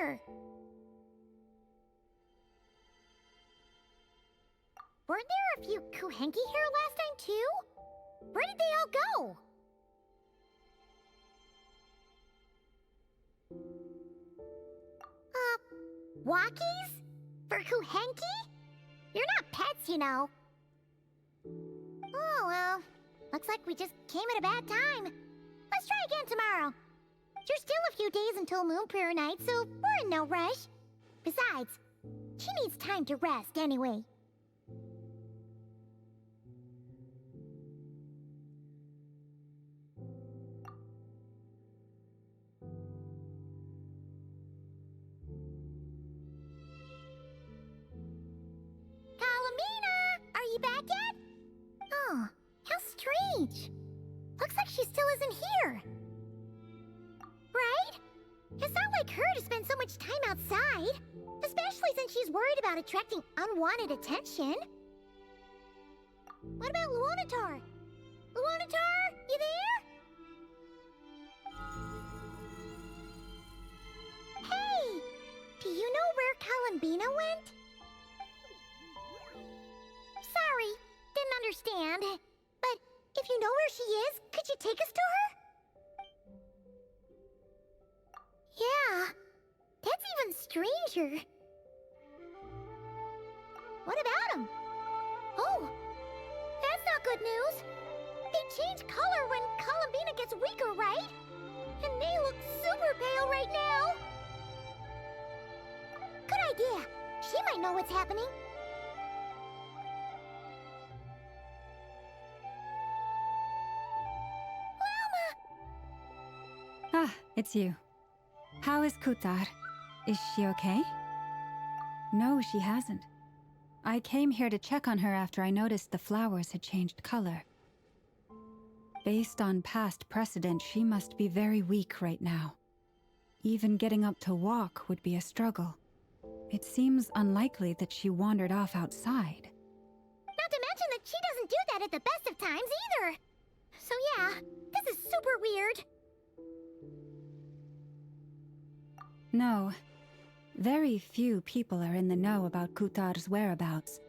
here? Weren't there a few Kuhenki here last time too? Where did they all go? Walkies? For Kuhenki? You're not pets, you know. Oh, well. Looks like we just came at a bad time. Let's try again tomorrow. There's still a few days until Moon Prayer Night, so we're in no rush. Besides, she needs time to rest anyway. Kalamina! Are you back yet? Oh, how strange. Looks like she still isn't here. Right? It's not like her to spend so much time outside. Especially since she's worried about attracting unwanted attention. What about Luonatar? Luonatar, you there? Hey! Do you know where Kalambina went? Sorry, didn't understand. But if you know where she is, could you take us to her? Yeah, that's even stranger. What about him? Oh, that's not good news. They change color when Kalambina gets weaker, right? And they look super pale right now. Good idea. She might know what's happening. Ah, it's you. How is Kutar? Is she okay? No, she hasn't. I came here to check on her after I noticed the flowers had changed color. Based on past precedent, she must be very weak right now. Even getting up to walk would be a struggle. It seems unlikely that she wandered off outside. Not to mention that she doesn't do that at the best of times either. So yeah, this is super weird. No. Very few people are in the know about Kutar's whereabouts.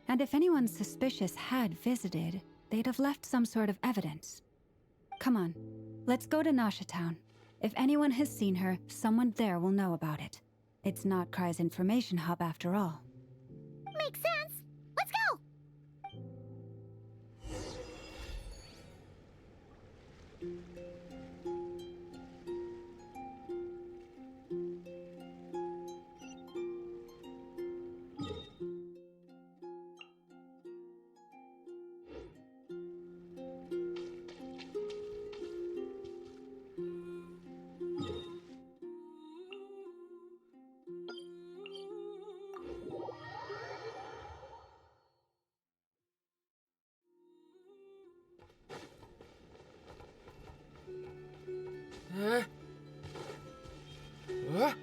And if anyone suspicious had visited, they'd have left some sort of evidence. Come on, let's go to Nasha Town. If anyone has seen her, someone there will know about it. It's not Cry's information hub after all. Makes sense. Let's go! Huh? What?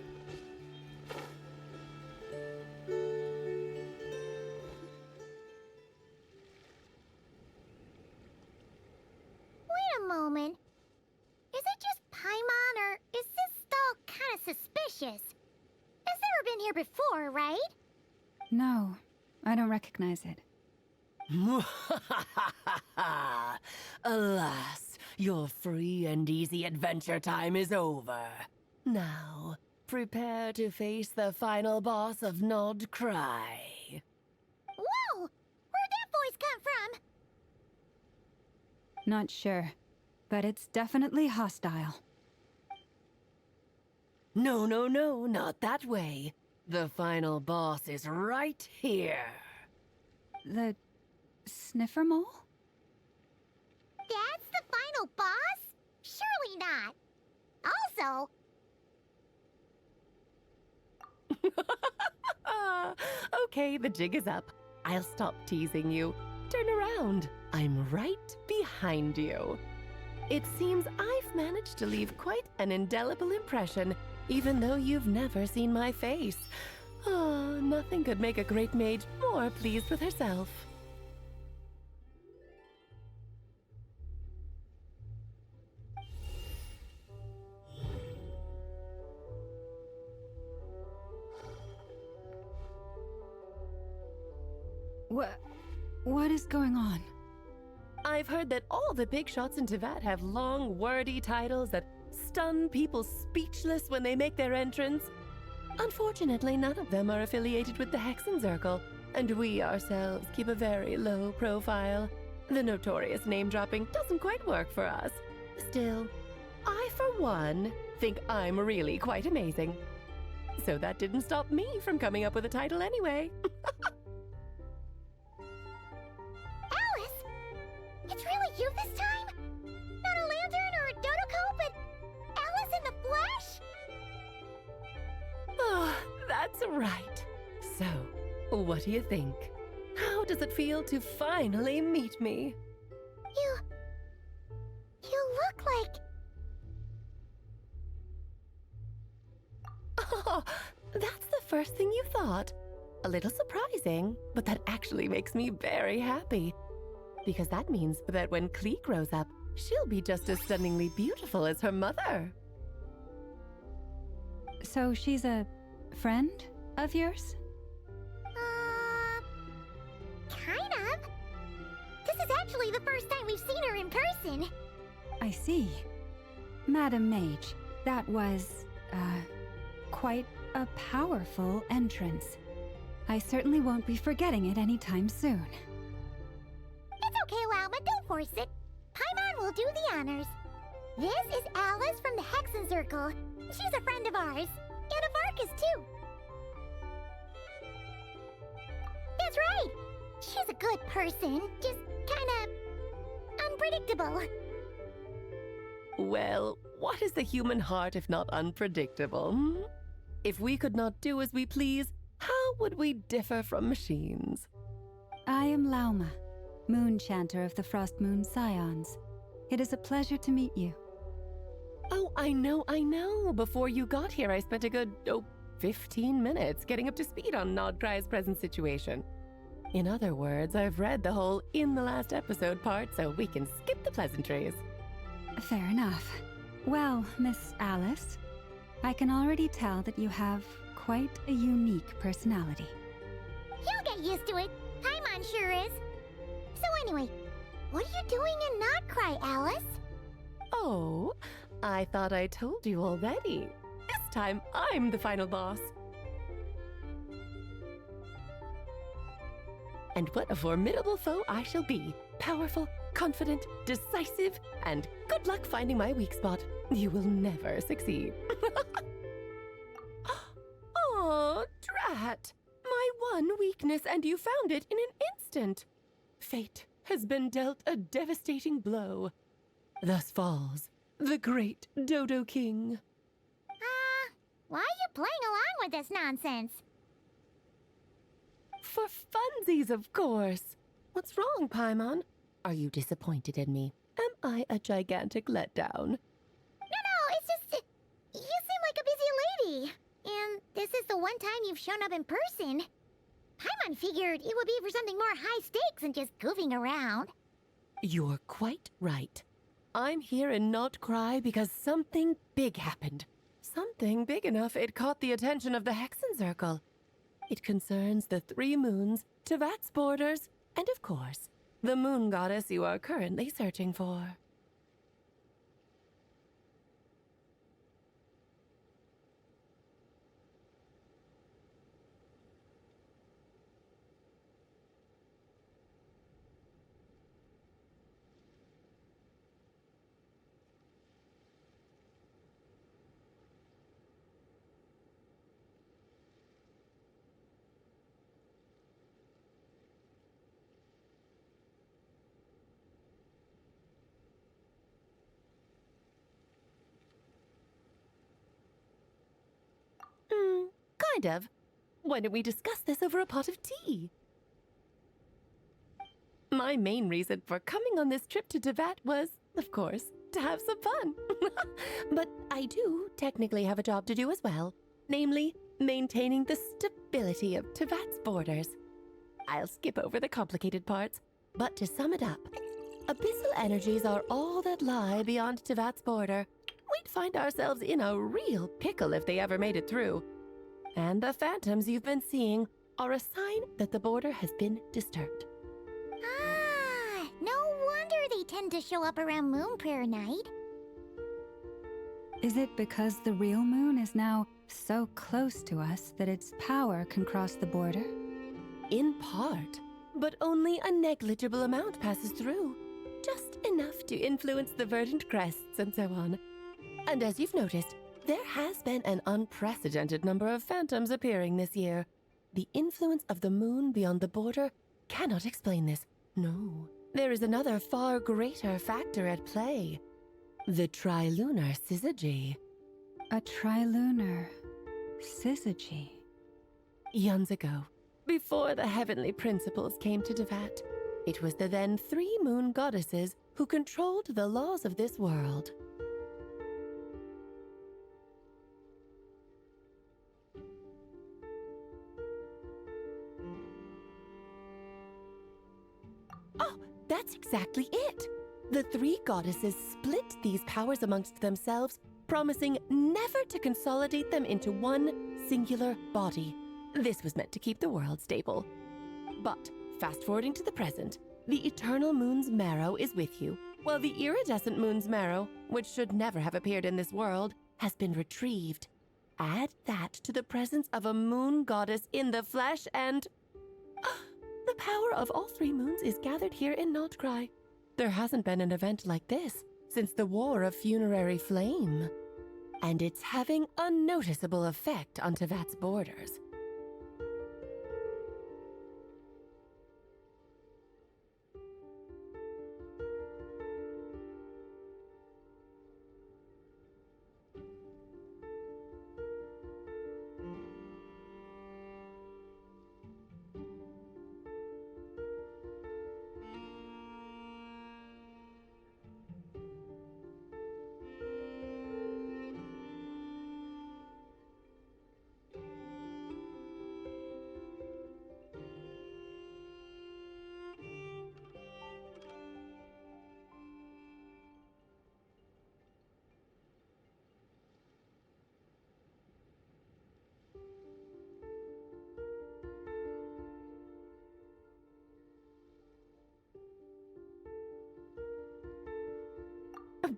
Wait a moment. Is it just Paimon, or is this stall kind of suspicious? It's never been here before, right? No, I don't recognize it. Alas, your free and easy adventure time is over. Now, prepare to face the final boss of Nod Cry. Whoa! Where'd that voice come from? Not sure, but it's definitely hostile. No, no, no, not that way. The final boss is right here. The sniffer mole? That's the final boss? Surely not. Also, Okay, the jig is up. I'll stop teasing you. Turn around. I'm right behind you. It seems I've managed to leave quite an indelible impression, even though you've never seen my face. Ah, nothing could make a great mage more pleased with herself. What is going on? I've heard that all the big shots in Teyvat have long, wordy titles that stun people speechless when they make their entrance. Unfortunately, none of them are affiliated with the Hexen Circle, and we ourselves keep a very low profile. The notorious name-dropping doesn't quite work for us. Still, I, for one, think I'm really quite amazing. So that didn't stop me from coming up with a title anyway. Alice! It's really you this time? Not a lantern or a Dodoko, but Alice in the flesh? Oh, that's right. So, what do you think? How does it feel to finally meet me? You look like... Oh, that's the first thing you thought. A little surprising, but that actually makes me very happy. Because that means that when Klee grows up, she'll be just as stunningly beautiful as her mother. So she's a friend of yours? Kind of. This is actually the first time we've seen her in person. I see. Madam Mage, that was, quite a powerful entrance. I certainly won't be forgetting it anytime soon. It's okay, Lauma, don't force it. Paimon will do the honors. This is Alice from the Hexen Circle. She's a friend of ours. And of Arcus, too. That's right. She's a good person, just kinda... unpredictable. Well, what is the human heart if not unpredictable? Hmm? If we could not do as we please, how would we differ from machines? I am Lauma, Moon Chanter of the Frost Moon Scions. It is a pleasure to meet you. Oh, I know. Before you got here, I spent a good, 15 minutes getting up to speed on Nodcry's present situation. In other words, I've read the whole in the last episode part, so we can skip the pleasantries. Fair enough. Well, Miss Alice, I can already tell that you have quite a unique personality. You'll get used to it. Paimon sure is. So anyway, what are you doing in Nodcry, Alice? Oh, I thought I told you already. This time, I'm the final boss. And what a formidable foe I shall be. Powerful, confident, decisive, and good luck finding my weak spot. You will never succeed. Oh, drat! My one weakness, and you found it in an instant. Fate has been dealt a devastating blow. Thus falls the great Dodo King. Why are you playing along with this nonsense? For funsies, of course. What's wrong, Paimon? Are you disappointed in me? Am I a gigantic letdown? No, it's just... you seem like a busy lady. And this is the one time you've shown up in person. Paimon figured it would be for something more high stakes than just goofing around. You're quite right. I'm here in Nodcry because something big happened. Something big enough it caught the attention of the Hexen Circle. It concerns the 3 moons, Teyvat's borders, and of course, the moon goddess you are currently searching for. Kind of. Why don't we discuss this over a pot of tea? My main reason for coming on this trip to Teyvat was, of course, to have some fun. But I do technically have a job to do as well, namely, maintaining the stability of Teyvat's borders. I'll skip over the complicated parts, but to sum it up, abyssal energies are all that lie beyond Teyvat's border. We'd find ourselves in a real pickle if they ever made it through. And the phantoms you've been seeing are a sign that the border has been disturbed. Ah, no wonder they tend to show up around Moon Prayer Night. Is it because the real moon is now so close to us that its power can cross the border? In part, but only a negligible amount passes through. Just enough to influence the verdant crests and so on. And as you've noticed, there has been an unprecedented number of phantoms appearing this year. The influence of the moon beyond the border cannot explain this. No, there is another far greater factor at play. The trilunar syzygy. A trilunar syzygy. Eons ago, before the heavenly principles came to Devat, it was the then 3 moon goddesses who controlled the laws of this world. Oh, that's exactly it! The 3 goddesses split these powers amongst themselves, promising never to consolidate them into one singular body. This was meant to keep the world stable. But, fast-forwarding to the present, the eternal moon's marrow is with you, while the iridescent moon's marrow, which should never have appeared in this world, has been retrieved. Add that to the presence of a moon goddess in the flesh and... the power of all 3 moons is gathered here in Notcry. There hasn't been an event like this since the War of Funerary Flame. And it's having a noticeable effect on Tevat's borders.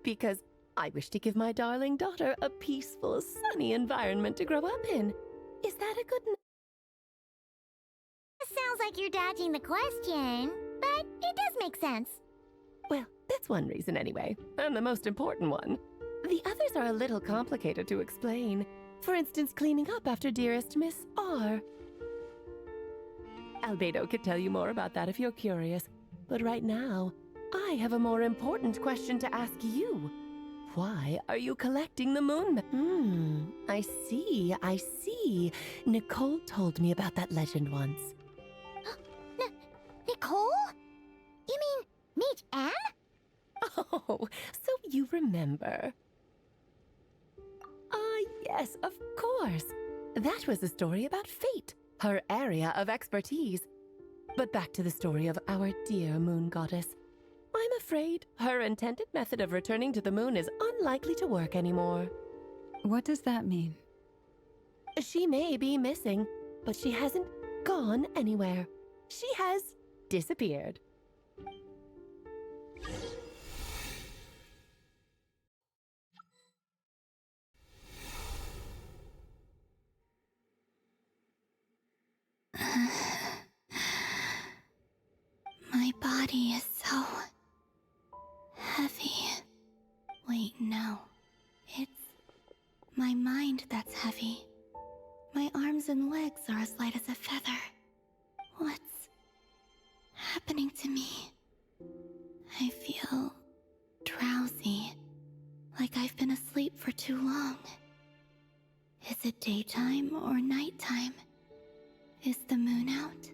Because I wish to give my darling daughter a peaceful, sunny environment to grow up in. Is that a good... Sounds like you're dodging the question, but it does make sense. Well, that's one reason anyway, and the most important one. The others are a little complicated to explain. For instance, cleaning up after dearest Miss R. Albedo could tell you more about that if you're curious, but right now, I have a more important question to ask you. Why are you collecting the moon? I see. Nicole told me about that legend once. Nicole? You mean Mage Anne? Oh, so you remember. Ah, yes, of course. That was a story about fate, her area of expertise. But back to the story of our dear moon goddess. I'm afraid her intended method of returning to the moon is unlikely to work anymore. What does that mean? She may be missing, but she hasn't gone anywhere. She has disappeared. My body is so heavy. Wait, no. It's my mind that's heavy. My arms and legs are as light as a feather. What's happening to me? I feel drowsy, like I've been asleep for too long. Is it daytime or nighttime? Is the moon out?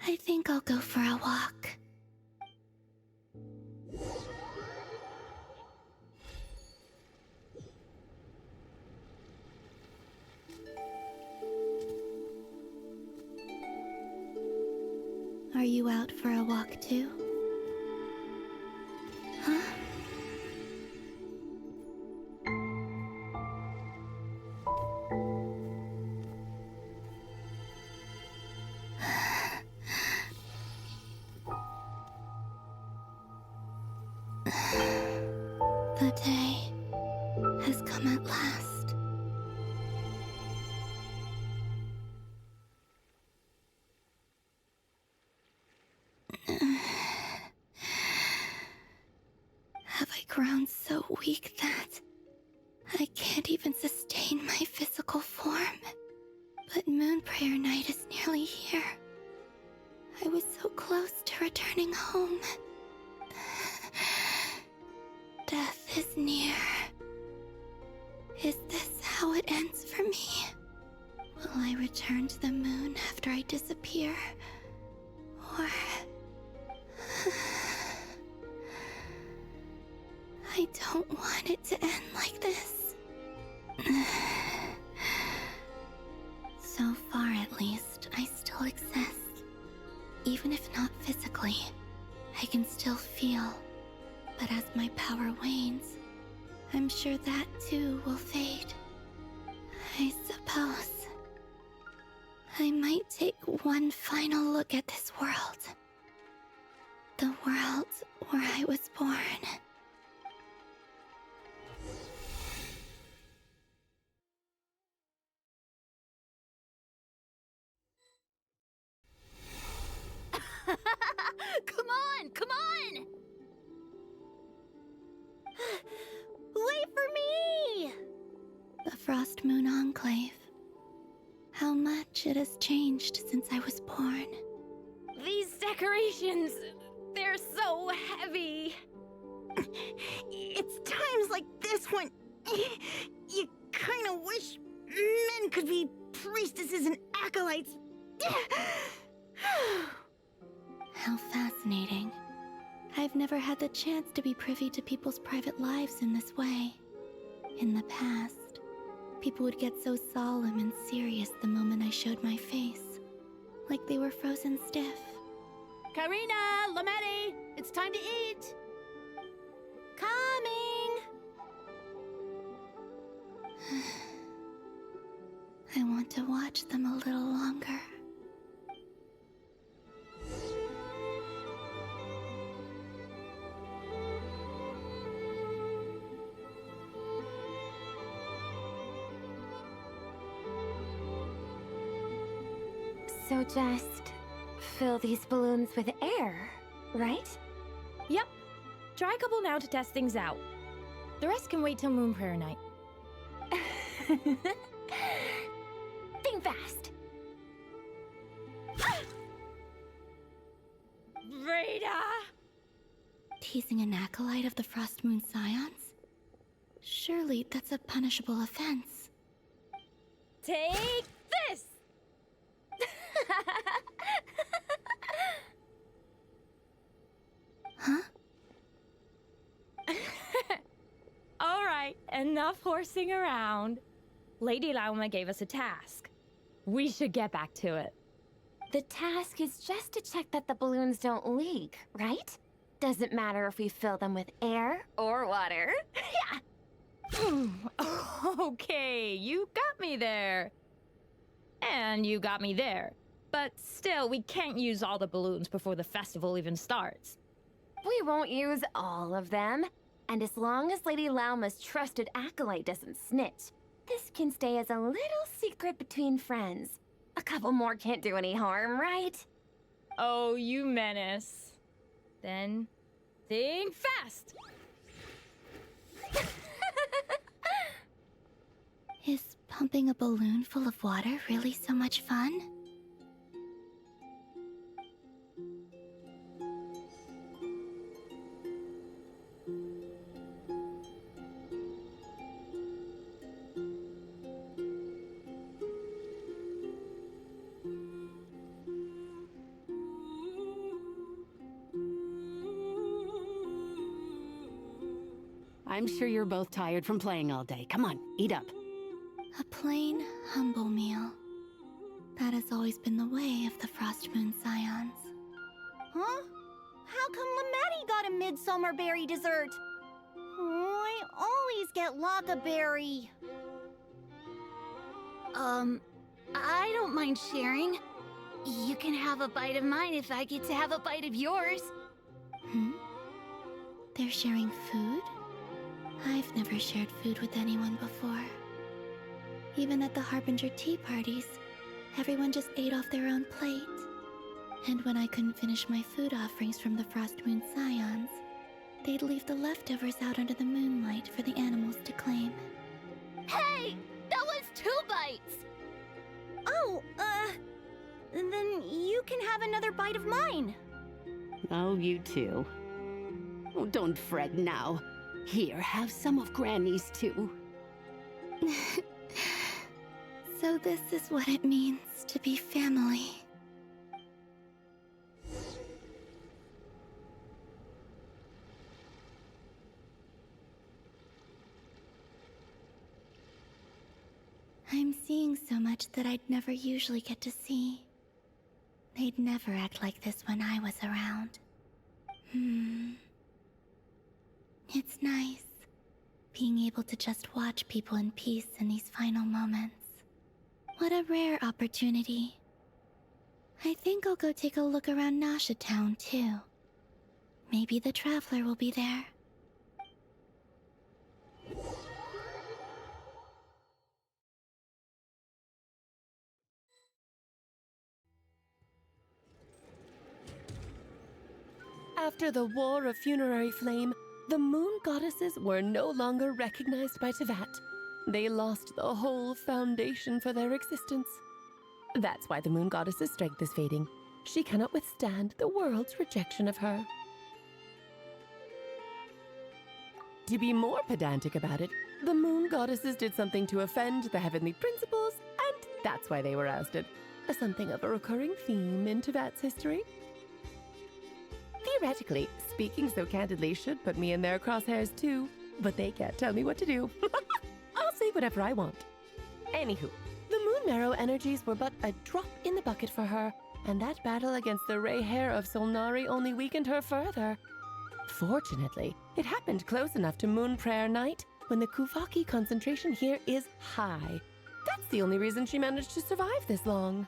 I think I'll go for a walk. Are you out for a walk too? Huh? The day has come at last. Have I grown so weak that I can't even sustain my physical form? But Moon Prayer Night is nearly here. I was so close to returning home. Death is near. Is this how it ends for me? Will I return to the moon after I disappear? Or... I don't want it to end like this. So far, at least, I still exist. Even if not physically, I can still feel. But as my power wanes, I'm sure that too will fade. I suppose I might take one final look at this world. The world where I was born. Come on! Come on! Wait for me! The Frost Moon Enclave. How much it has changed since I was born. These decorations, they're so heavy. It's times like this when you kind of wish men could be priestesses and acolytes. How fascinating. I've never had the chance to be privy to people's private lives in this way. In the past, people would get so solemn and serious the moment I showed my face. Like they were frozen stiff. Karina, Lametti, it's time to eat. Coming! I want to watch them a little longer. So just fill these balloons with air, right? Yep. Try a couple now to test things out. The rest can wait till Moon Prayer Night. Think fast. Rita! Teasing an acolyte of the Frost Moon Scions? Surely that's a punishable offense. Take this! Huh? All right, enough horsing around. Lady Lauma gave us a task. We should get back to it. The task is just to check that the balloons don't leak, right? Doesn't matter if we fill them with air or water. Yeah. Okay, you got me there. And you got me there. But still, we can't use all the balloons before the festival even starts. We won't use all of them. And as long as Lady Lauma's trusted acolyte doesn't snitch, this can stay as a little secret between friends. A couple more can't do any harm, right? Oh, you menace. Then, think fast! Is pumping a balloon full of water really so much fun? I'm sure you're both tired from playing all day. Come on, eat up. A plain, humble meal. That has always been the way of the Frost Moon Scions. Huh? How come Lametti got a midsummer berry dessert? Oh, I always get Lockaberry. I don't mind sharing. You can have a bite of mine if I get to have a bite of yours. Hmm? They're sharing food? I've never shared food with anyone before. Even at the Harbinger tea parties, everyone just ate off their own plate. And when I couldn't finish my food offerings from the Frost Moon Scions, they'd leave the leftovers out under the moonlight for the animals to claim. Hey! That was 2 bites! Oh, then you can have another bite of mine. Oh, you too. Oh, don't fret now. Here, have some of Granny's too. So this is what it means to be family. I'm seeing so much that I'd never usually get to see. They'd never act like this when I was around. It's nice, being able to just watch people in peace in these final moments. What a rare opportunity. I think I'll go take a look around Nasha Town, too. Maybe the Traveler will be there. After the War of Funerary Flame, the Moon Goddesses were no longer recognized by Tevat. They lost the whole foundation for their existence. That's why the Moon Goddess's strength is fading. She cannot withstand the world's rejection of her. To be more pedantic about it, the Moon Goddesses did something to offend the heavenly principles, and that's why they were ousted. Something of a recurring theme in Tevat's history. Theoretically, speaking so candidly should put me in their crosshairs too, but they can't tell me what to do. I'll say whatever I want. Anywho, the Moon Marrow energies were but a drop in the bucket for her, and that battle against the Ray Hair of Solnari only weakened her further. Fortunately, it happened close enough to Moon Prayer Night when the Kuvaki concentration here is high. That's the only reason she managed to survive this long.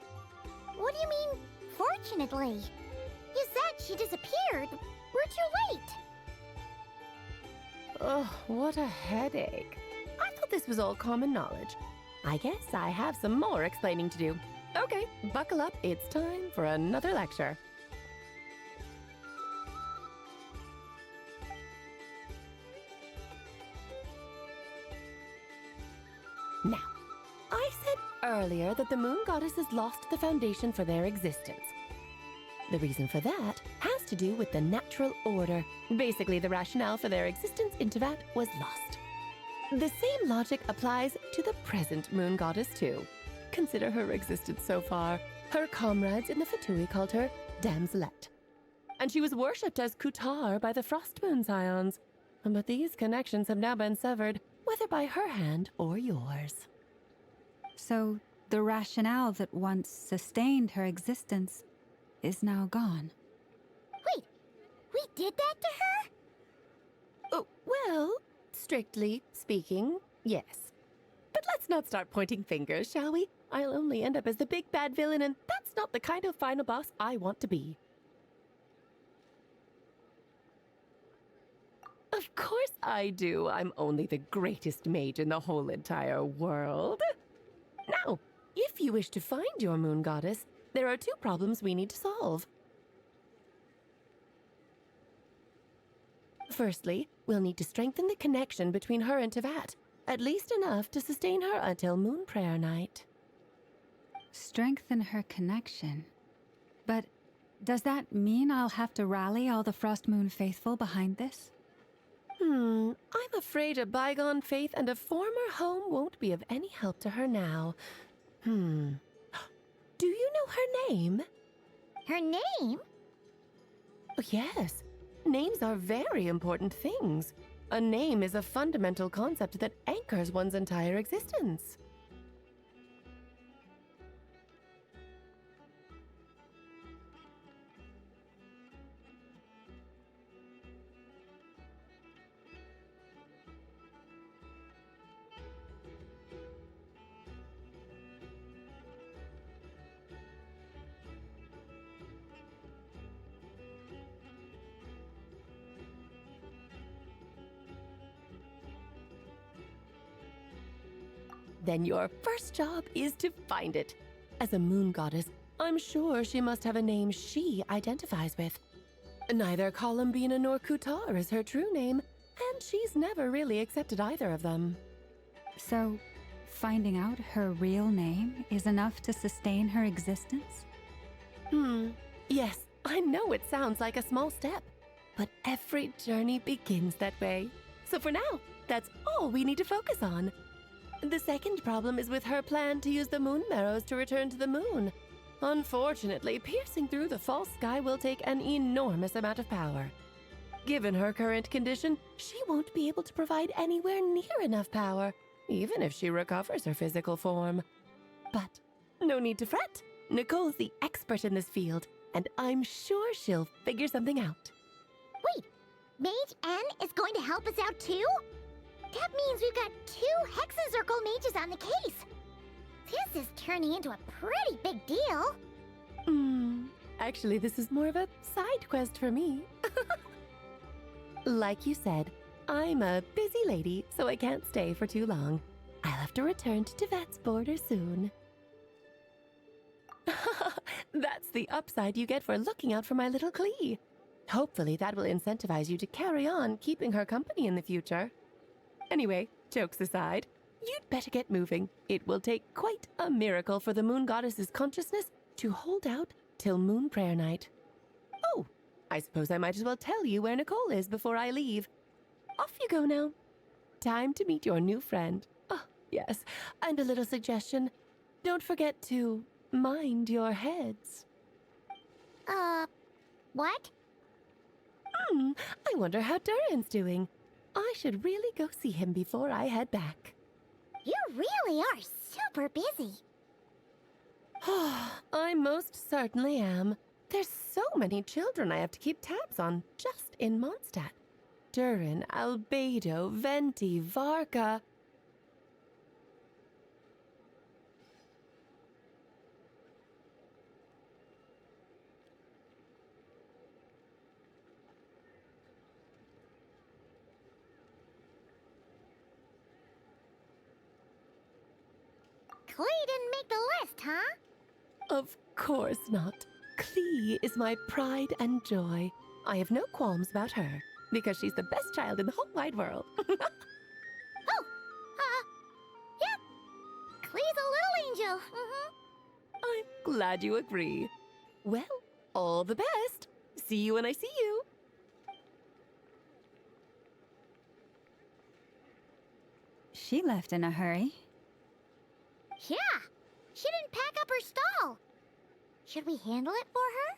What do you mean, fortunately? You said she disappeared. We're too late. Oh, what a headache. I thought this was all common knowledge. I guess I have some more explaining to do. Okay, buckle up. It's time for another lecture. Now, I said earlier that the Moon Goddesses lost the foundation for their existence. The reason for that has to do with the natural order. Basically, the rationale for their existence in Tevat was lost. The same logic applies to the present Moon Goddess too. Consider her existence so far. Her comrades in the Fatui called her Damselette. And she was worshipped as Kutar by the Frost Moon Scions. But these connections have now been severed, whether by her hand or yours. So, the rationale that once sustained her existence is now gone. Wait, we did that to her? Oh, well, strictly speaking, yes. But let's not start pointing fingers, shall we? I'll only end up as the big bad villain, and that's not the kind of final boss I want to be. Of course I do. I'm only the greatest mage in the whole entire world. Now, if you wish to find your Moon Goddess, there are 2 problems we need to solve. Firstly, we'll need to strengthen the connection between her and Tevat, at least enough to sustain her until Moon Prayer Night. Strengthen her connection. But does that mean I'll have to rally all the Frost Moon faithful behind this? I'm afraid a bygone faith and a former home won't be of any help to her now. Do you know her name? Her name? Oh, yes. Names are very important things. A name is a fundamental concept that anchors one's entire existence. then your first job is to find it. As a moon goddess, I'm sure she must have a name she identifies with. Neither Columbina nor Kutar is her true name, and she's never really accepted either of them. So, finding out her real name is enough to sustain her existence? Yes, I know it sounds like a small step, but every journey begins that way. So for now, that's all we need to focus on. The second problem is with her plan to use the moon marrows to return to the moon. Unfortunately, piercing through the false sky will take an enormous amount of power. Given her current condition, she won't be able to provide anywhere near enough power, even if she recovers her physical form. But no need to fret. Nicole's the expert in this field, and I'm sure she'll figure something out. Wait, Mage N is going to help us out too? That means we've got 2 Hexacircle mages on the case. This is turning into a pretty big deal. Actually, this is more of a side quest for me. Like you said, I'm a busy lady, so I can't stay for too long. I'll have to return to Tibet's border soon. That's the upside you get for looking out for my little Klee. Hopefully that will incentivize you to carry on keeping her company in the future. Anyway, jokes aside, you'd better get moving. It will take quite a miracle for the moon goddess's consciousness to hold out till moon prayer night. Oh, I suppose I might as well tell you where Nicole is before I leave. Off you go now. Time to meet your new friend. Oh, yes, and a little suggestion. Don't forget to mind your heads. What? I wonder how Durin's doing. I should really go see him before I head back. You really are super busy. I most certainly am. There's so many children I have to keep tabs on just in Mondstadt. Durin, Albedo, Venti, Varka. Klee didn't make the list, huh? Of course not. Klee is my pride and joy. I have no qualms about her, because she's the best child in the whole wide world. Yep. Klee's a little angel. I'm glad you agree. Well, all the best. See you when I see you. She left in a hurry. Yeah, she didn't pack up her stall. Should we handle it for her?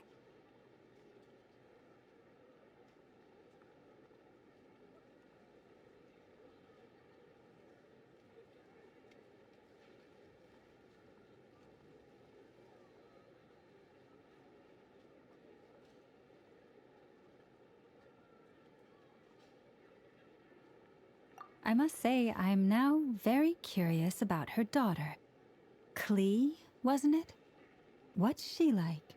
I must say, I'm now very curious about her daughter. Klee, wasn't it? What's she like?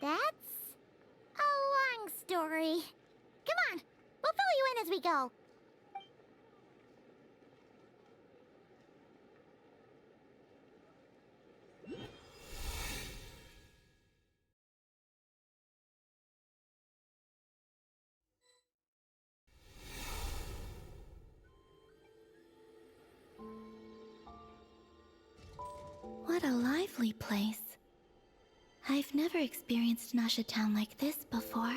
That's a long story. Come on, we'll fill you in as we go. What a lively place. I've never experienced Nasha Town like this before.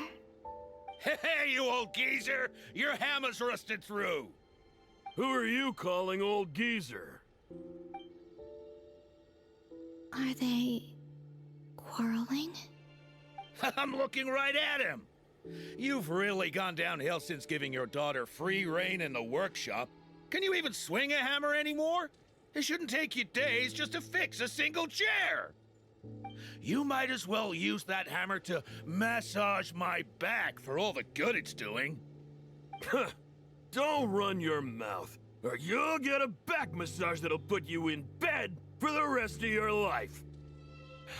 Hey, you old geezer! Your hammer's rusted through! Who are you calling old geezer? Are they quarreling? I'm looking right at him! You've really gone downhill since giving your daughter free rein in the workshop. Can you even swing a hammer anymore? It shouldn't take you days just to fix a single chair! You might as well use that hammer to massage my back for all the good it's doing. Don't run your mouth, or you'll get a back massage that'll put you in bed for the rest of your life.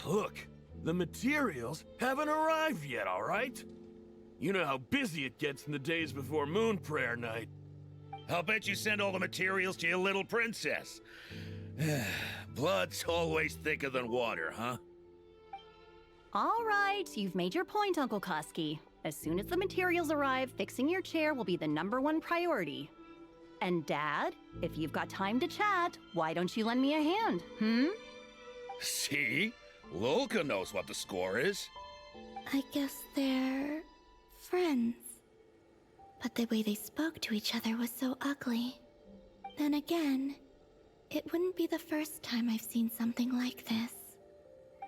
Look, the materials haven't arrived yet, all right? You know how busy it gets in the days before moon prayer night. I'll bet you send all the materials to your little princess. Blood's always thicker than water, huh? All right, you've made your point, Uncle Koski. As soon as the materials arrive, fixing your chair will be the #1 priority. And Dad, if you've got time to chat, why don't you lend me a hand, See? Lolka knows what the score is. I guess they're friends. But the way they spoke to each other was so ugly. Then again, it wouldn't be the first time I've seen something like this.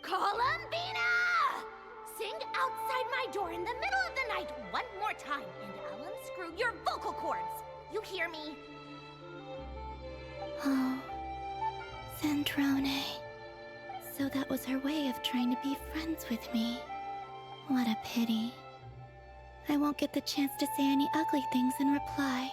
Columbina! Sing outside my door in the middle of the night one more time, and I'll unscrew your vocal cords. You hear me? Oh, Zandrone. So that was her way of trying to be friends with me. What a pity. I won't get the chance to say any ugly things in reply.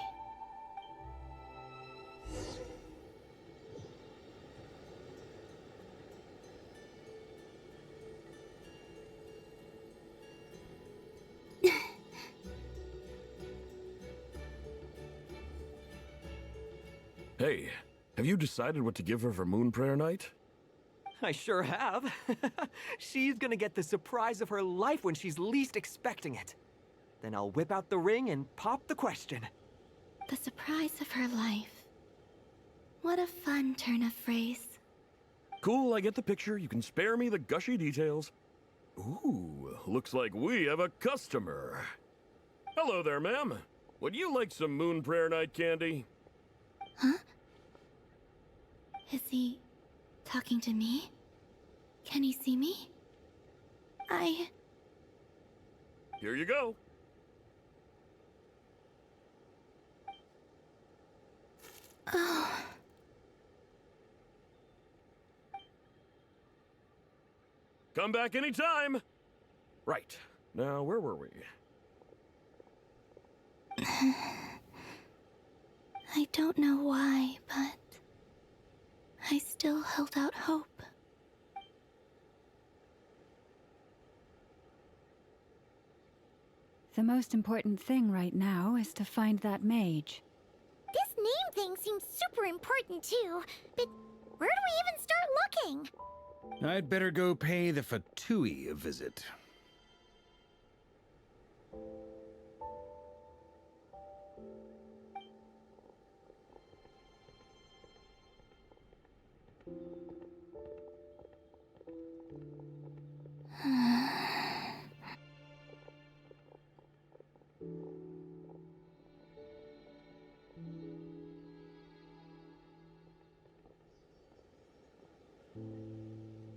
Hey, have you decided what to give her for Moon Prayer Night? I sure have. She's gonna get the surprise of her life when she's least expecting it. Then I'll whip out the ring and pop the question. The surprise of her life. What a fun turn of phrase. Cool, I get the picture. You can spare me the gushy details. Ooh, looks like we have a customer. Hello there, ma'am. Would you like some Moon Prayer Night candy? Huh? Is he talking to me? Can he see me? Here you go. Oh. Come back anytime. Right. Now, where were we? I don't know why, but I still held out hope. The most important thing right now is to find that mage. This name thing seems super important too, but where do we even start looking? I'd better go pay the Fatui a visit.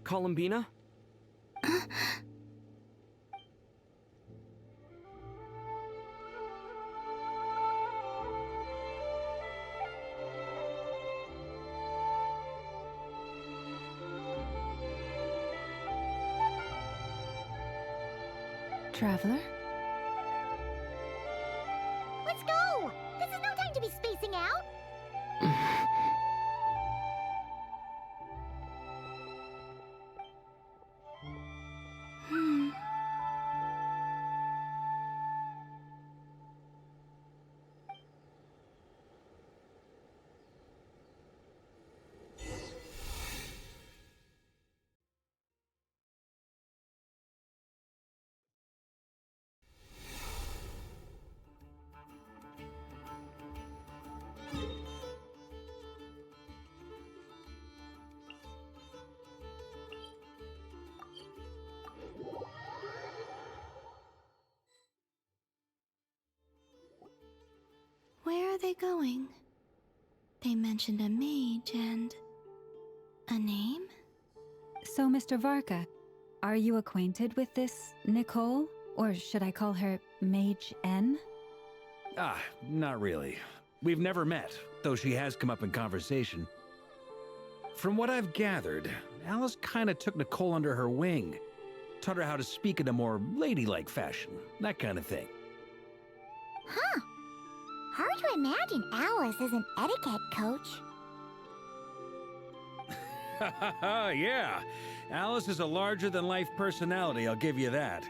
Columbina? Traveler? Let's go! This is no time to be spacing out! Where are they going? They mentioned a mage and a name? So, Mr. Varka, are you acquainted with this Nicole? Or should I call her Mage N? Ah, not really. We've never met, though she has come up in conversation. From what I've gathered, Alice kinda took Nicole under her wing. Taught her how to speak in a more ladylike fashion, that kind of thing. Huh. Hard to imagine Alice as an etiquette coach. Yeah, Alice is a larger-than-life personality, I'll give you that.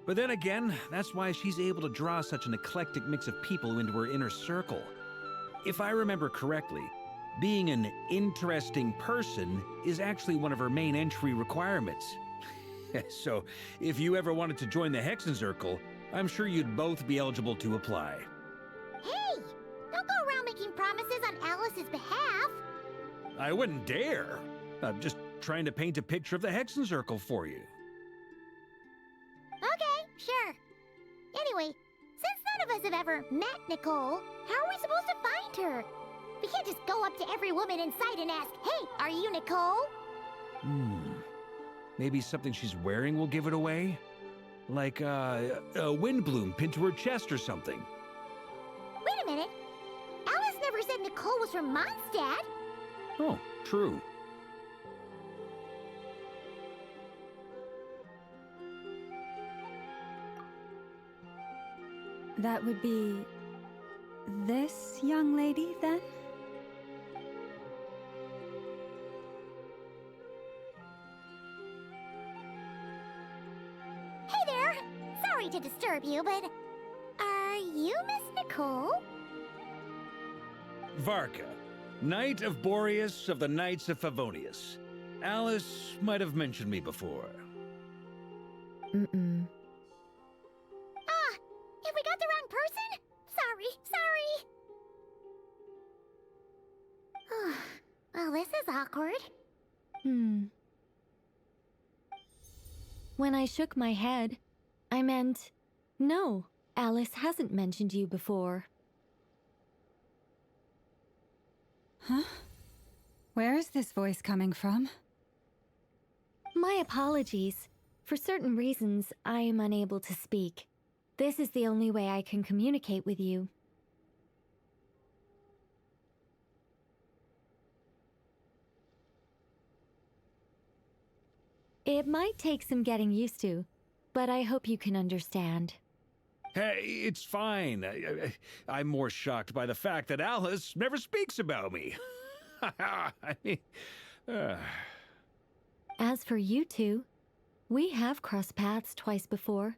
But then again, that's why she's able to draw such an eclectic mix of people into her inner circle. If I remember correctly, Being an interesting person is actually one of her main entry requirements. So, if you ever wanted to join the Hexenzirkel, I'm sure you'd both be eligible to apply. Hey! Don't go around making promises on Alice's behalf. I wouldn't dare. I'm just trying to paint a picture of the Hexenzirkel for you. Okay, sure. Anyway, since none of us have ever met Nicole, how are we supposed to find her? We can't just go up to every woman in sight and ask, "Hey, are you Nicole?" Maybe something she's wearing will give it away? Like, a windbloom pinned to her chest or something. Wait a minute. Alice never said Nicole was from Mondstadt. Oh, true. That would be this young lady, then? Hey there! Sorry to disturb you, but are you Miss Nicole? Varka, Knight of Boreas of the Knights of Favonius. Alice might have mentioned me before. Mm-mm. Ah, have we got the wrong person? Sorry. Well, this is awkward. When I shook my head, I meant, no, Alice hasn't mentioned you before. Huh? Where is this voice coming from? My apologies. For certain reasons, I am unable to speak. This is the only way I can communicate with you. It might take some getting used to, but I hope you can understand. Hey, it's fine. I'm more shocked by the fact that Alice never speaks about me. I mean, As for you two, we have crossed paths twice before,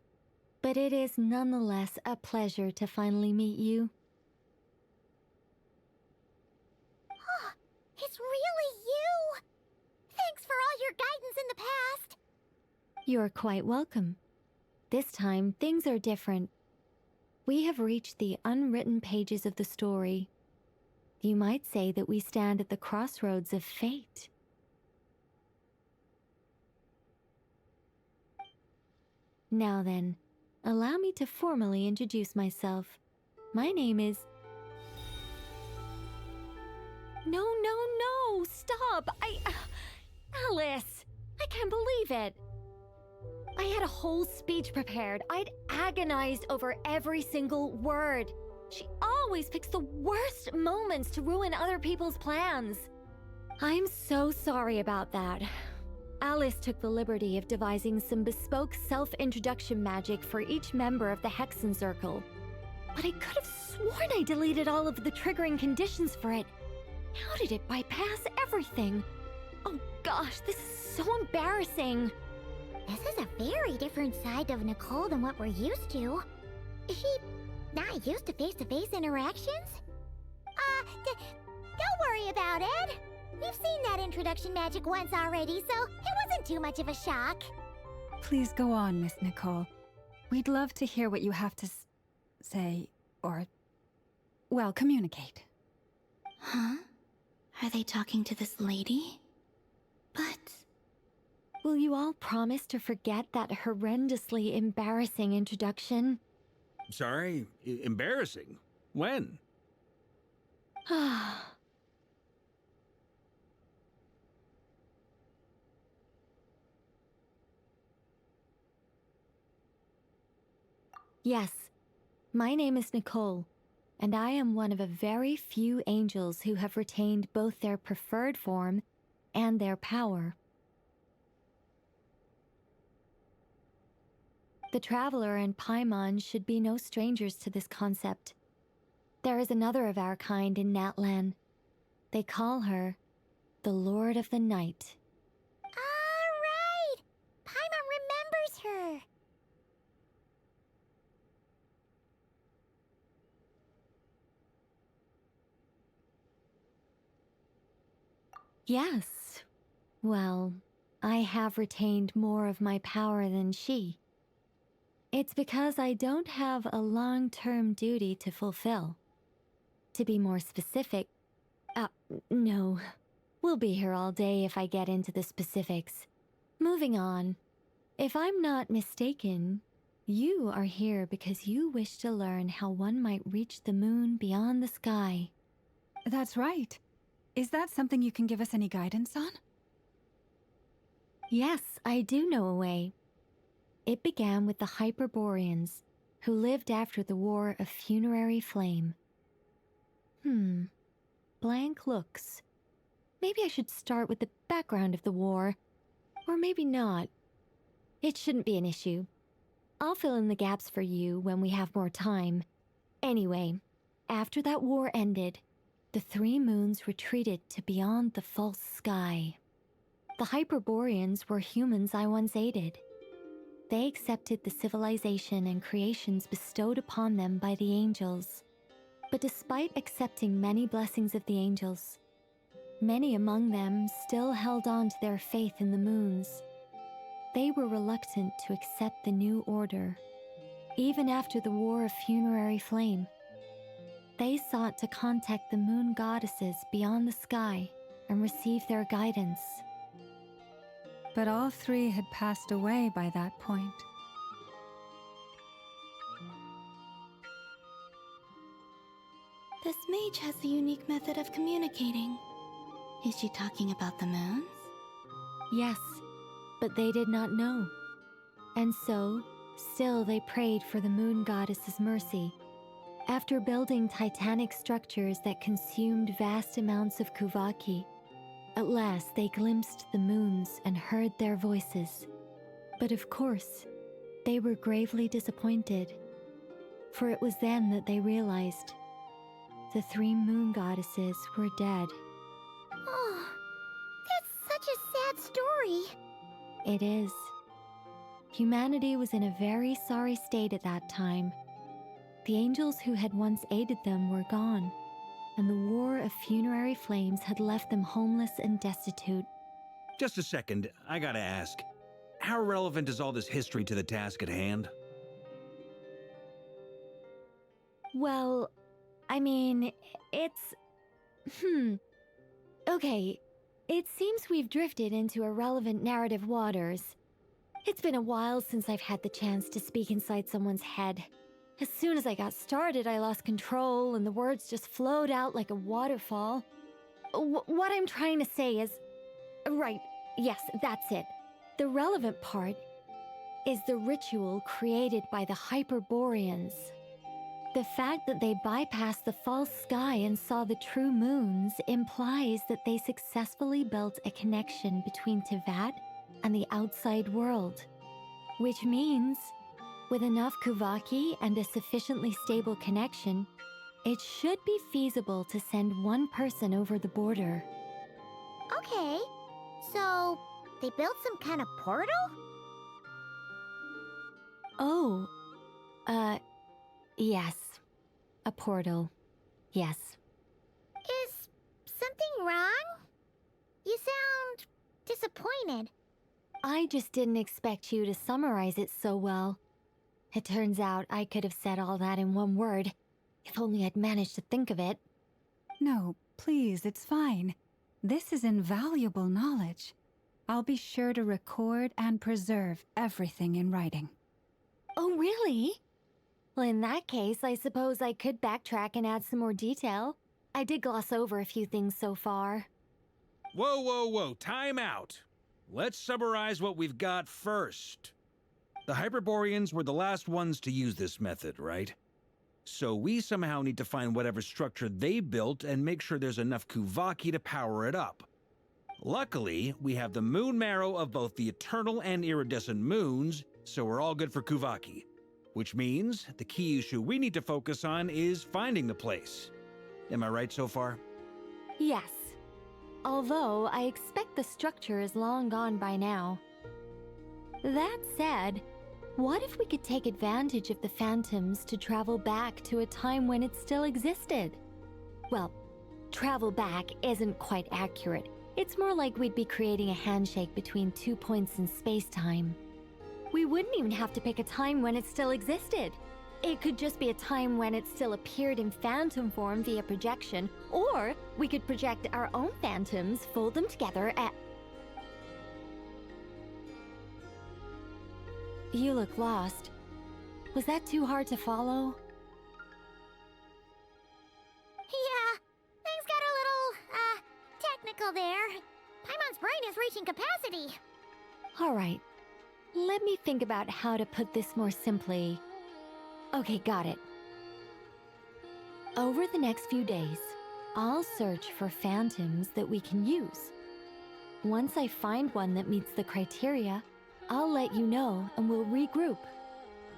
but it is nonetheless a pleasure to finally meet you. It's really you! Thanks for all your guidance in the past! You're quite welcome. This time, things are different. We have reached the unwritten pages of the story. You might say that we stand at the crossroads of fate. Now then, allow me to formally introduce myself. My name is... No, stop! Alice! I can't believe it! I had a whole speech prepared. I'd agonized over every single word. She always picks the worst moments to ruin other people's plans. I'm so sorry about that. Alice took the liberty of devising some bespoke self-introduction magic for each member of the Hexenzirkel. But I could have sworn I deleted all of the triggering conditions for it. How did it bypass everything? Oh gosh, this is so embarrassing. This is a very different side of Nicole than what we're used to. Is she not used to face-to-face interactions? Don't worry about it. We've seen that introduction magic once already, so it wasn't too much of a shock. Please go on, Miss Nicole. We'd love to hear what you have to say, or, well, communicate. Huh? Are they talking to this lady? But... will you all promise to forget that horrendously embarrassing introduction? sorry, embarrassing. When? Yes, my name is Nicole, and I am one of a very few angels who have retained both their preferred form and their power. The Traveler and Paimon should be no strangers to this concept. There is another of our kind in Natlan. They call her the Lord of the Night. All right! Paimon remembers her. Yes. Well, I have retained more of my power than she. It's because I don't have a long-term duty to fulfill. To be more specific, no. We'll be here all day if I get into the specifics. Moving on. If I'm not mistaken, you are here because you wish to learn how one might reach the moon beyond the sky. That's right. Is that something you can give us any guidance on? Yes, I do know a way. It began with the Hyperboreans, who lived after the War of Funerary Flame. Blank looks. Maybe I should start with the background of the war. Or maybe not. It shouldn't be an issue. I'll fill in the gaps for you when we have more time. Anyway, after that war ended, the 3 moons retreated to beyond the false sky. The Hyperboreans were humans I once aided. They accepted the civilization and creations bestowed upon them by the angels. But despite accepting many blessings of the angels, many among them still held on to their faith in the moons. They were reluctant to accept the new order, even after the War of Funerary Flame. They sought to contact the moon goddesses beyond the sky and receive their guidance. But all 3 had passed away by that point. This mage has a unique method of communicating. Is she talking about the moons? Yes, but they did not know. And so, still they prayed for the moon goddess's mercy. After building titanic structures that consumed vast amounts of Kuvaki, at last they glimpsed the moons and heard their voices. But of course, they were gravely disappointed. For it was then that they realized the 3 moon goddesses were dead. Oh, that's such a sad story. It is. Humanity was in a very sorry state at that time. The angels who had once aided them were gone, and the War of Funerary Flames had left them homeless and destitute. Just a second, I gotta ask. How relevant is all this history to the task at hand? Well, I mean, it's... Okay, it seems we've drifted into irrelevant narrative waters. It's been a while since I've had the chance to speak inside someone's head. As soon as I got started, I lost control and the words just flowed out like a waterfall. What I'm trying to say is... Right, yes, that's it. The relevant part is the ritual created by the Hyperboreans. The fact that they bypassed the false sky and saw the true moons implies that they successfully built a connection between Tevat and the outside world. Which means, with enough Kuvaki and a sufficiently stable connection, it should be feasible to send one person over the border. Okay, so they built some kind of portal? Oh, yes. A portal. Yes. Is something wrong? You sound disappointed. I just didn't expect you to summarize it so well. It turns out I could have said all that in one word, if only I'd managed to think of it. No, please, it's fine. This is invaluable knowledge. I'll be sure to record and preserve everything in writing. Oh, really? Well, in that case, I suppose I could backtrack and add some more detail. I did gloss over a few things so far. Whoa, whoa, whoa, time out. Let's summarize what we've got first. The Hyperboreans were the last ones to use this method, right? So we somehow need to find whatever structure they built and make sure there's enough Kuvaki to power it up. Luckily, we have the moon marrow of both the eternal and iridescent moons, so we're all good for Kuvaki. Which means the key issue we need to focus on is finding the place. Am I right so far? Yes. Although I expect the structure is long gone by now. That said, what if we could take advantage of the phantoms to travel back to a time when it still existed? Well, travel back isn't quite accurate. It's more like we'd be creating a handshake between 2 points in space-time. We wouldn't even have to pick a time when it still existed. It could just be a time when it still appeared in phantom form via projection, or we could project our own phantoms, fold them together at... You look lost. Was that too hard to follow? Yeah, things got a little, technical there. Paimon's brain is reaching capacity. All right. Let me think about how to put this more simply. Okay, got it. Over the next few days, I'll search for phantoms that we can use. Once I find one that meets the criteria, I'll let you know and we'll regroup.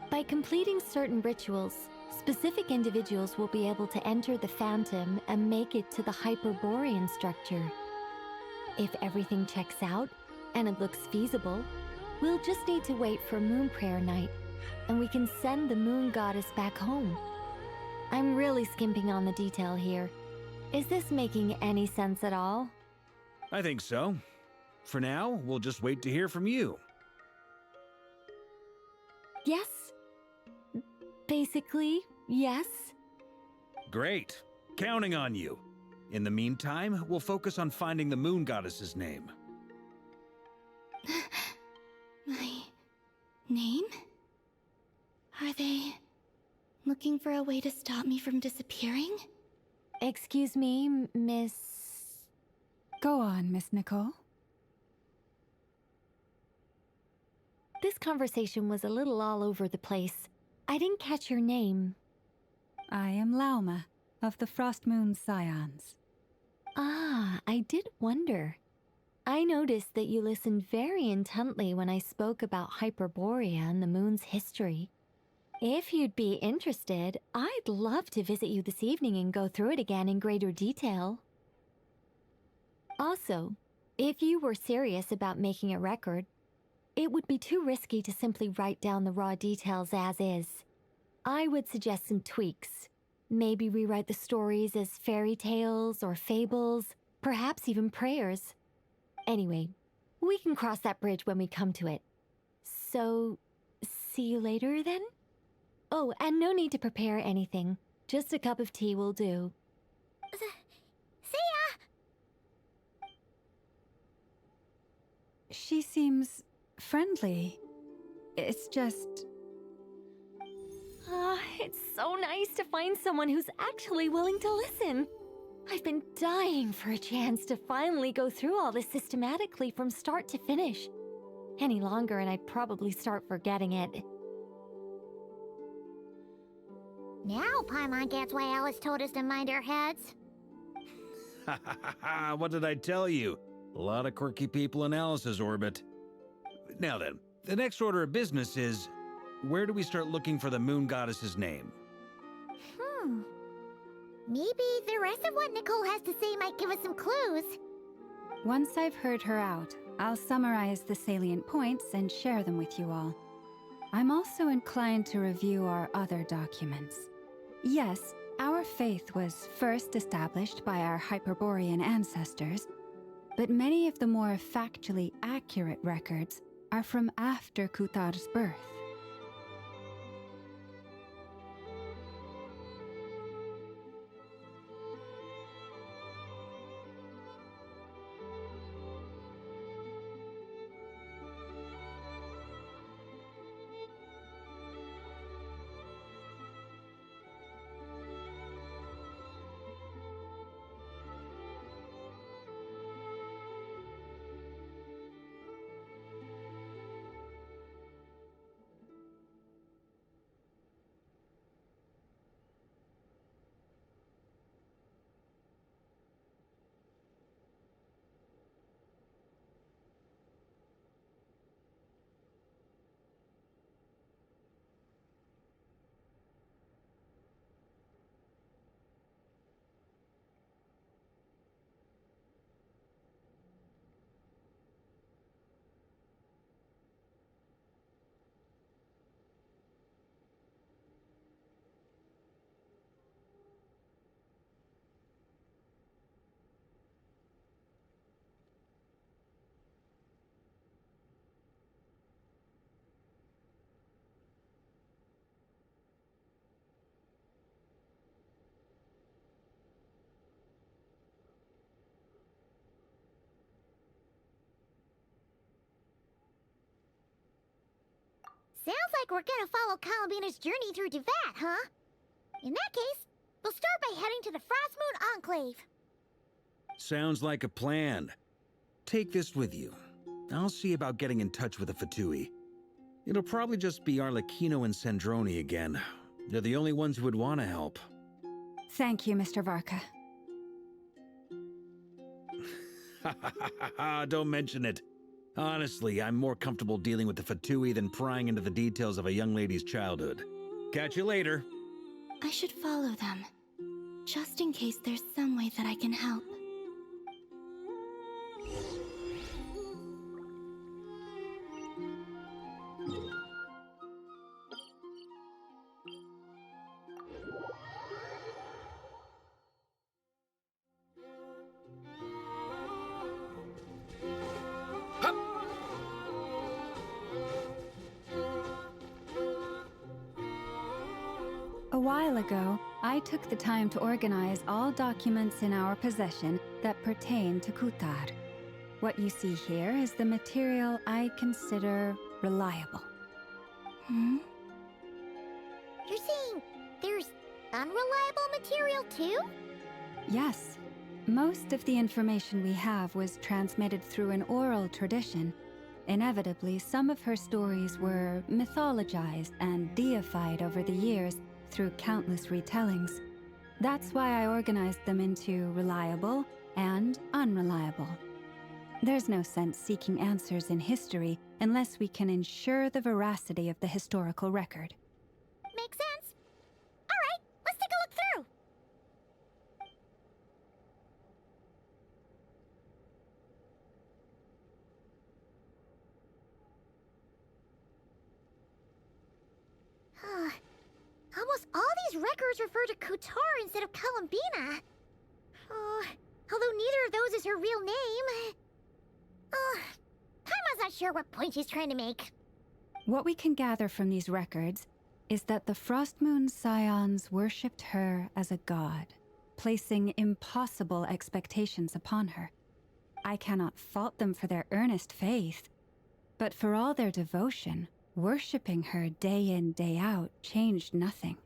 By completing certain rituals, specific individuals will be able to enter the phantom and make it to the Hyperborean structure. If everything checks out and it looks feasible, we'll just need to wait for Moon Prayer Night, and we can send the Moon Goddess back home. I'm really skimping on the detail here. Is this making any sense at all? I think so. For now, we'll just wait to hear from you. Yes. Basically, yes. Great. Counting on you. In the meantime, we'll focus on finding the Moon Goddess's name. My name? Are they looking for a way to stop me from disappearing? Excuse me, Miss... Go on, Miss Nicole. This conversation was a little all over the place. I didn't catch your name. I am Lauma, of the Frost Moon Scions. Ah, I did wonder. I noticed that you listened very intently when I spoke about Hyperborea and the moon's history. If you'd be interested, I'd love to visit you this evening and go through it again in greater detail. Also, if you were serious about making a record, it would be too risky to simply write down the raw details as is. I would suggest some tweaks. Maybe rewrite the stories as fairy tales or fables, perhaps even prayers. Anyway, we can cross that bridge when we come to it. So, see you later then? Oh, and no need to prepare anything. Just a cup of tea will do. See ya! She seems friendly. It's just... It's so nice to find someone who's actually willing to listen. I've been dying for a chance to finally go through all this systematically from start to finish. Any longer and I'd probably start forgetting it. Now Paimon gets why Alice told us to mind our heads. Ha ha ha ha! What did I tell you? A lot of quirky people in Alice's orbit. Now then, the next order of business is... where do we start looking for the Moon Goddess's name? Maybe the rest of what Nicole has to say might give us some clues. Once I've heard her out, I'll summarize the salient points and share them with you all. I'm also inclined to review our other documents. Yes, our faith was first established by our Hyperborean ancestors, but many of the more factually accurate records are from after Kutar's birth. Sounds like we're gonna follow Columbina's journey through Devat, huh? In that case, we'll start by heading to the Frostmoon Enclave. Sounds like a plan. Take this with you. I'll see about getting in touch with the Fatui. It'll probably just be Arlecchino and Sandroni again. They're the only ones who would want to help. Thank you, Mr. Varka. Don't mention it. Honestly, I'm more comfortable dealing with the Fatui than prying into the details of a young lady's childhood. Catch you later. I should follow them, just in case there's some way that I can help. A while ago, I took the time to organize all documents in our possession that pertain to Kutar. What you see here is the material I consider reliable. You're saying there's unreliable material too? Yes. Most of the information we have was transmitted through an oral tradition. Inevitably, some of her stories were mythologized and deified over the years through countless retellings. That's why I organized them into reliable and unreliable. There's no sense seeking answers in history unless we can ensure the veracity of the historical record. Makes sense. All right, let's take a look through. Almost all these records refer to Kutar instead of Columbina. Although neither of those is her real name. Paimon's not sure what point she's trying to make. What we can gather from these records is that the Frostmoon Scions worshipped her as a god, placing impossible expectations upon her. I cannot fault them for their earnest faith, but for all their devotion, worshipping her day in, day out changed nothing.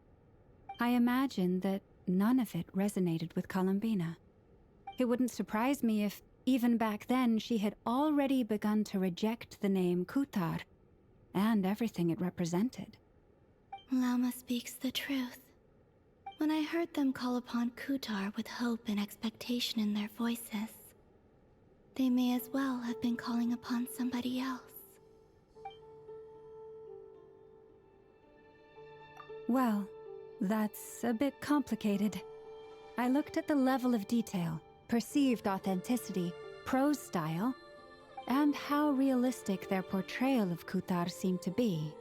I imagine that none of it resonated with Columbina. It wouldn't surprise me if, even back then, she had already begun to reject the name Kutar and everything it represented. Lauma speaks the truth. When I heard them call upon Kutar with hope and expectation in their voices, they may as well have been calling upon somebody else. Well, that's a bit complicated. I looked at the level of detail, perceived authenticity, prose style, and how realistic their portrayal of Kutar seemed to be.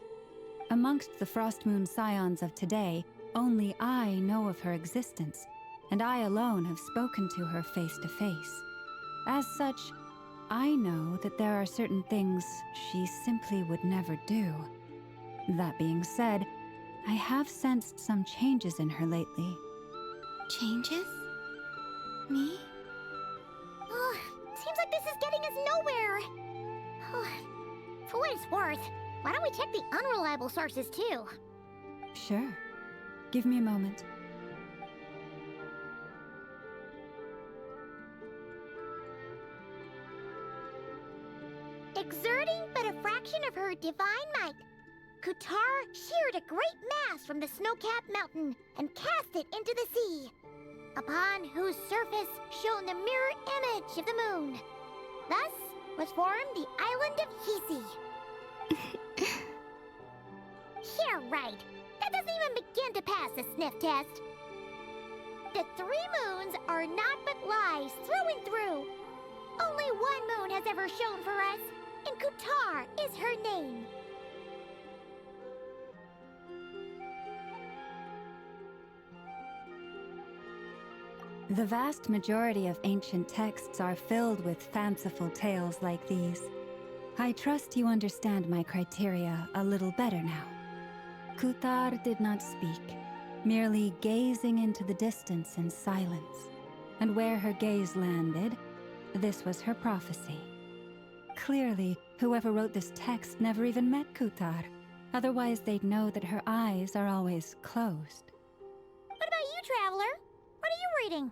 Amongst the Frostmoon Scions of today, only I know of her existence, and I alone have spoken to her face to face. As such, I know that there are certain things she simply would never do. That being said, I have sensed some changes in her lately. Changes? Me? Seems like this is getting us nowhere. For what it's worth, why don't we check the unreliable sources too? Sure. Give me a moment. Exerting but a fraction of her divine might, Kutar sheared a great mass from the snow-capped mountain and cast it into the sea, upon whose surface shone the mirror image of the moon. Thus was formed the island of Hisi. Yeah, right. That doesn't even begin to pass the sniff test. The 3 moons are naught but lies through and through. Only one moon has ever shone for us, and Kutar is her name. The vast majority of ancient texts are filled with fanciful tales like these. I trust you understand my criteria a little better now. Kutar did not speak, merely gazing into the distance in silence. And where her gaze landed, this was her prophecy. Clearly, whoever wrote this text never even met Kutar, Otherwise, they'd know that her eyes are always closed. What about you, Traveler? What are you reading?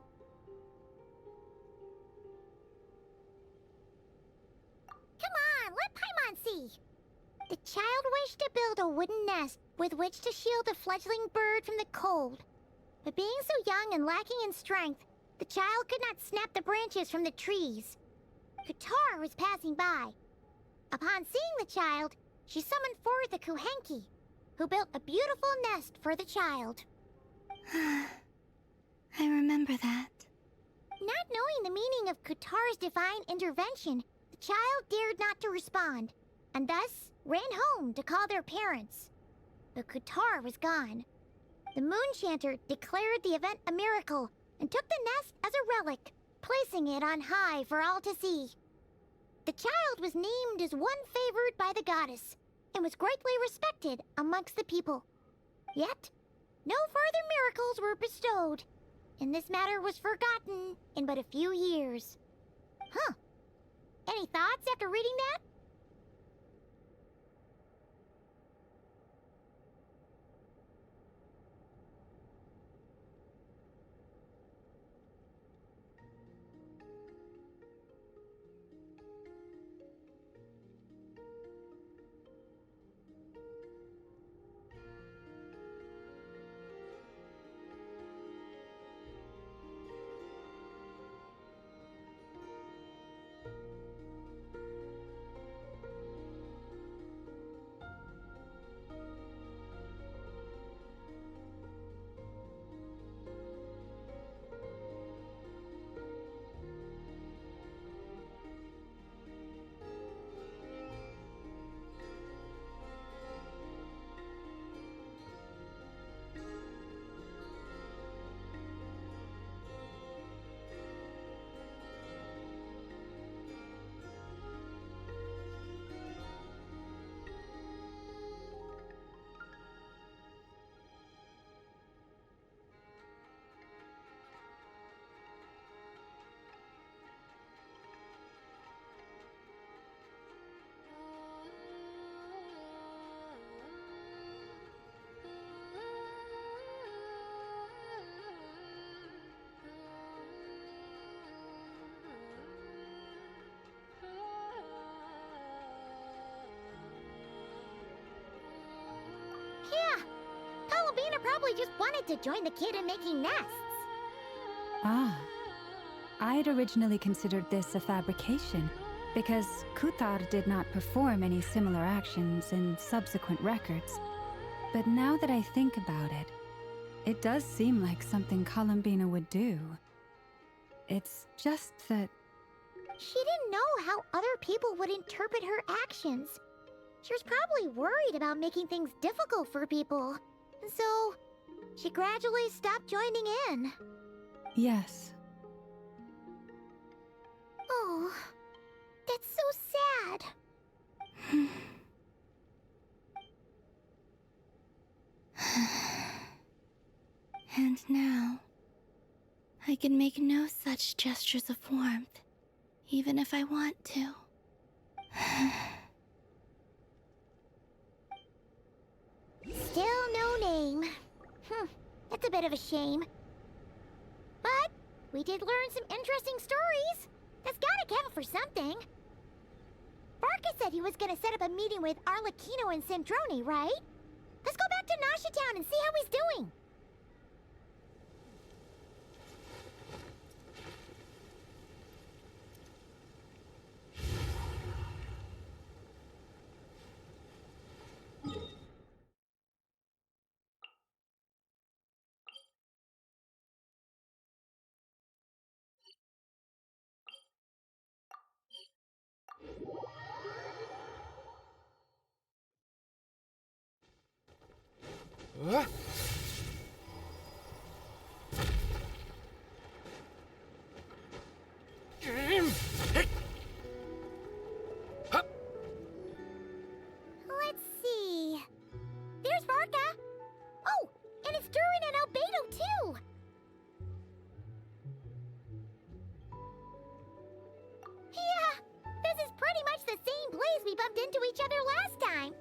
Come on, let Paimon see. The child wished to build a wooden nest with which to shield a fledgling bird from the cold. But being so young and lacking in strength, the child could not snap the branches from the trees. Kutar was passing by. Upon seeing the child, she summoned forth a Kuhenki, who built a beautiful nest for the child. I remember that. Not knowing the meaning of Kutar's divine intervention, the child dared not to respond, and thus ran home to call their parents. But Kutar was gone. The Moon-Chanter declared the event a miracle and took the nest as a relic, placing it on high for all to see. The child was named as one favored by the goddess, and was greatly respected amongst the people. Yet, no further miracles were bestowed, and this matter was forgotten in but a few years. Huh. Any thoughts after reading that? Yeah, Palabina probably just wanted to join the kid in making nests. Ah. I'd originally considered this a fabrication, because Kutar did not perform any similar actions in subsequent records. But now that I think about it, it does seem like something Columbina would do. It's just that... She didn't know how other people would interpret her actions. She was probably worried about making things difficult for people. So, she gradually stopped joining in. Yes. Oh, that's so sad. And now, I can make no such gestures of warmth, even if I want to. Still no name. That's a bit of a shame. But we did learn some interesting stories. That's gotta count for something. Barca said he was gonna set up a meeting with Arlecchino and Sandrone, right? Let's go back to Nasha Town and see how he's doing. Let's see. There's Varka. Oh, and it's Durin and Albedo too. Yeah, this is pretty much the same place we bumped into each other last time.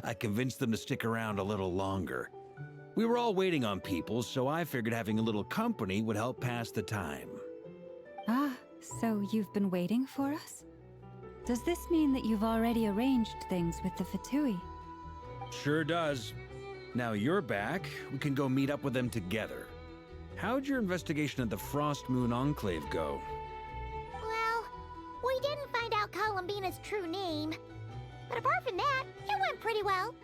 I convinced them to stick around a little longer. We were all waiting on people, so I figured having a little company would help pass the time. Ah, so you've been waiting for us? Does this mean that you've already arranged things with the Fatui? Sure does. Now you're back, we can go meet up with them together. How'd your investigation of the Frost Moon Enclave go? Well, we didn't find out Columbina's true name. But apart from that, it went pretty well.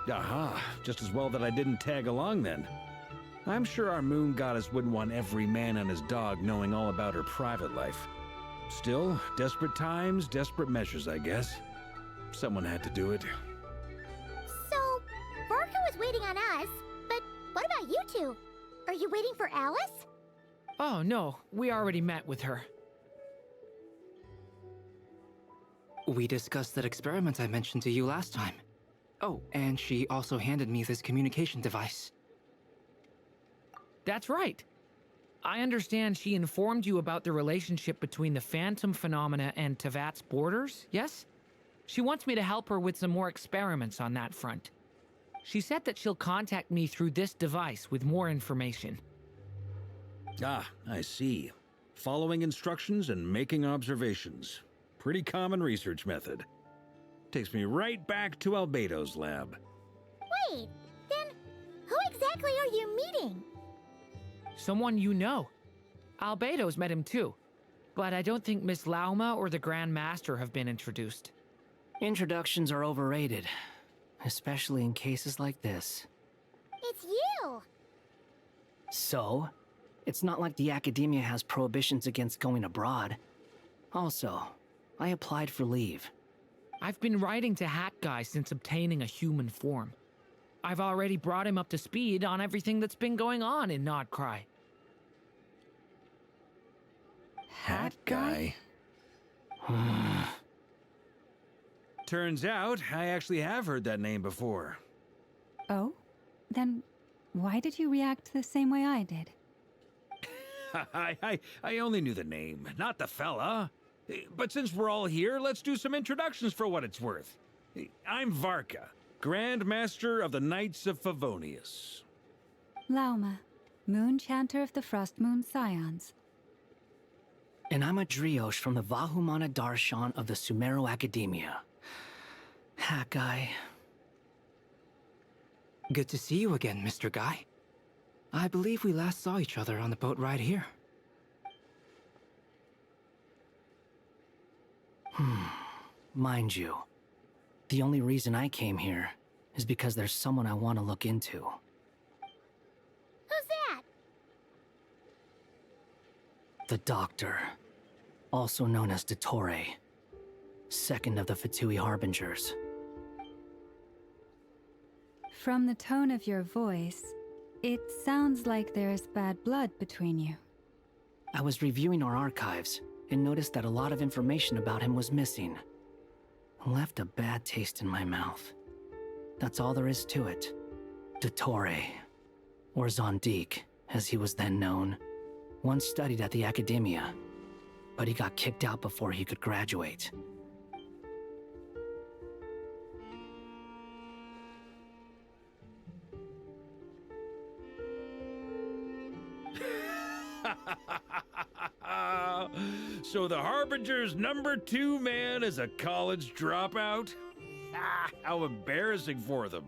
Aha, just as well that I didn't tag along then. I'm sure our moon goddess wouldn't want every man and his dog knowing all about her private life. Still, desperate times, desperate measures, I guess. Someone had to do it. So, Varka was waiting on us, but what about you two? Are you waiting for Alice? Oh, no. We already met with her. We discussed that experiment I mentioned to you last time. Oh, and she also handed me this communication device. That's right. I understand she informed you about the relationship between the Phantom phenomena and Tevat's borders, yes? She wants me to help her with some more experiments on that front. She said that she'll contact me through this device with more information. Ah, I see. Following instructions and making observations. Pretty common research method. Takes me right back to Albedo's lab. Wait, then who exactly are you meeting? Someone you know. Albedo's met him too. But I don't think Miss Lauma or the Grand Master have been introduced. Introductions are overrated, especially in cases like this. It's you! So, it's not like the Academia has prohibitions against going abroad. Also, I applied for leave. I've been writing to Hat Guy since obtaining a human form. I've already brought him up to speed on everything that's been going on in Nodcry. Hat Guy? Turns out, I actually have heard that name before. Oh? Then why did you react the same way I did? I only knew the name, not the fella. But since we're all here, let's do some introductions for what it's worth. I'm Varka, Grand Master of the Knights of Favonius. Lauma, Moon Chanter of the Frost Moon Scions. And I'm a Driosh from the Vahumana Darshan of the Sumero Academia. Hat Guy. Good to see you again, Mr. Guy. I believe we last saw each other on the boat ride here. Mind you, the only reason I came here is because there's someone I want to look into. Who's that? The Doctor, also known as Dottore, second of the Fatui Harbingers. From the tone of your voice, it sounds like there's bad blood between you. I was reviewing our archives and noticed that a lot of information about him was missing. Left a bad taste in my mouth. That's all there is to it. Dottore, or Zondique, as he was then known, once studied at the Academia, but he got kicked out before he could graduate. So the Harbinger's #2 man is a college dropout? Ah, how embarrassing for them.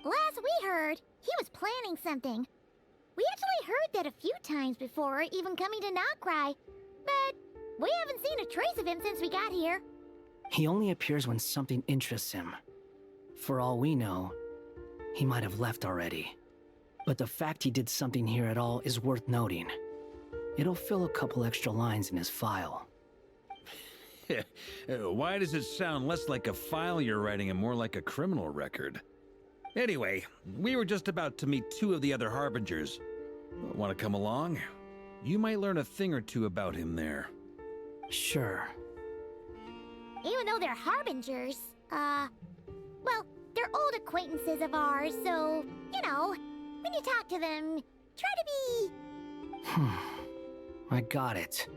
Last we heard, he was planning something. We actually heard that a few times before, even coming to Nocry, but we haven't seen a trace of him since we got here. He only appears when something interests him. For all we know, he might have left already. But the fact he did something here at all is worth noting. It'll fill a couple extra lines in his file. Why does it sound less like a file you're writing and more like a criminal record? Anyway, we were just about to meet 2 of the other Harbingers. Want to come along? You might learn a thing or two about him there. Sure. Even though they're Harbingers, well, they're old acquaintances of ours, so, you know, when you talk to them, try to be... I got it.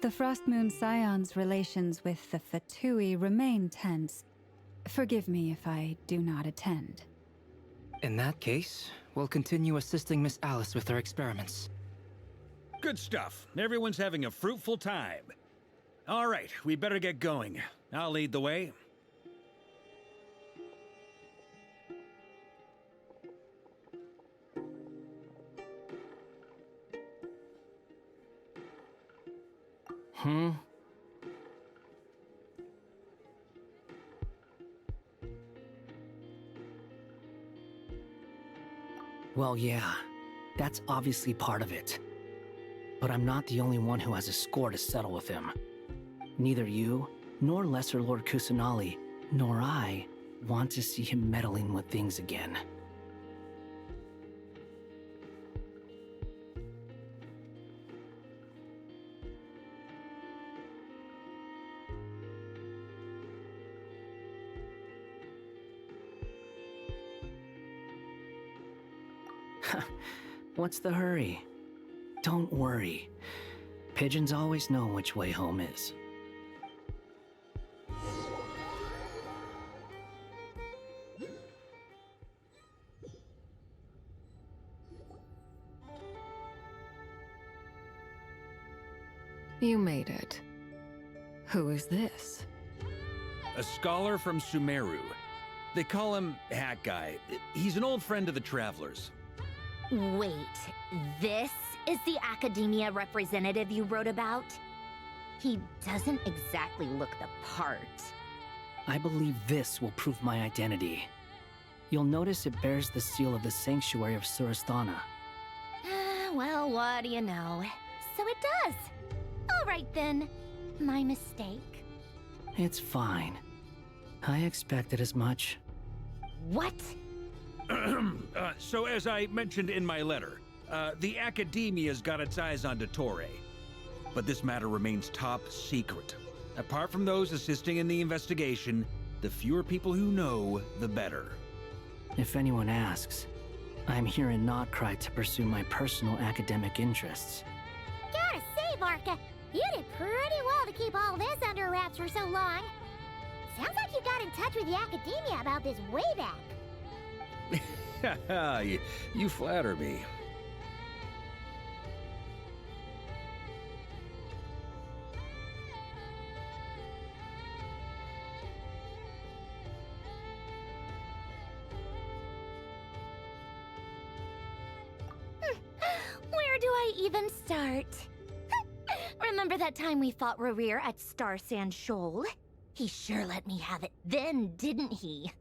The Frost Moon Scion's relations with the Fatui remain tense. Forgive me if I do not attend. In that case, we'll continue assisting Miss Alice with her experiments. Good stuff. Everyone's having a fruitful time. All right, we better get going. I'll lead the way. Well, yeah, that's obviously part of it. But I'm not the only one who has a score to settle with him. Neither you, nor Lesser Lord Kusanali, nor I want to see him meddling with things again. What's the hurry? Don't worry. Pigeons always know which way home is. You made it. Who is this? A scholar from Sumeru. They call him Hat Guy. He's an old friend of the Travelers. Wait, this is the academia representative you wrote about? He doesn't exactly look the part. I believe this will prove my identity. You'll notice it bears the seal of the Sanctuary of Surasthana. Well, what do you know? So it does. All right then. My mistake. It's fine. I expected as much. What? So as I mentioned in my letter, the Academia's got its eyes on Dottore. But this matter remains top secret. Apart from those assisting in the investigation, the fewer people who know, the better. If anyone asks, I'm here in Notcry to pursue my personal academic interests. Gotta say, Barca, you did pretty well to keep all this under wraps for so long. Sounds like you got in touch with the Academia about this way back. You flatter me. Where do I even start? Remember that time we fought Rerir at Star Sand Shoal? He sure let me have it then, didn't he?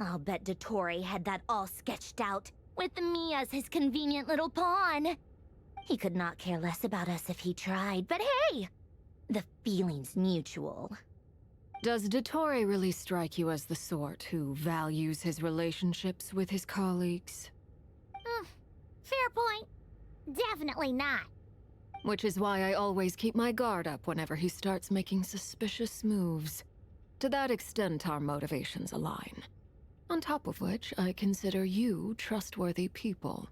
I'll bet Dottore had that all sketched out, with me as his convenient little pawn. He could not care less about us if he tried, but hey! The feeling's mutual. Does Dottore really strike you as the sort who values his relationships with his colleagues? Fair point. Definitely not. Which is why I always keep my guard up whenever he starts making suspicious moves. To that extent, our motivations align. On top of which, I consider you trustworthy people.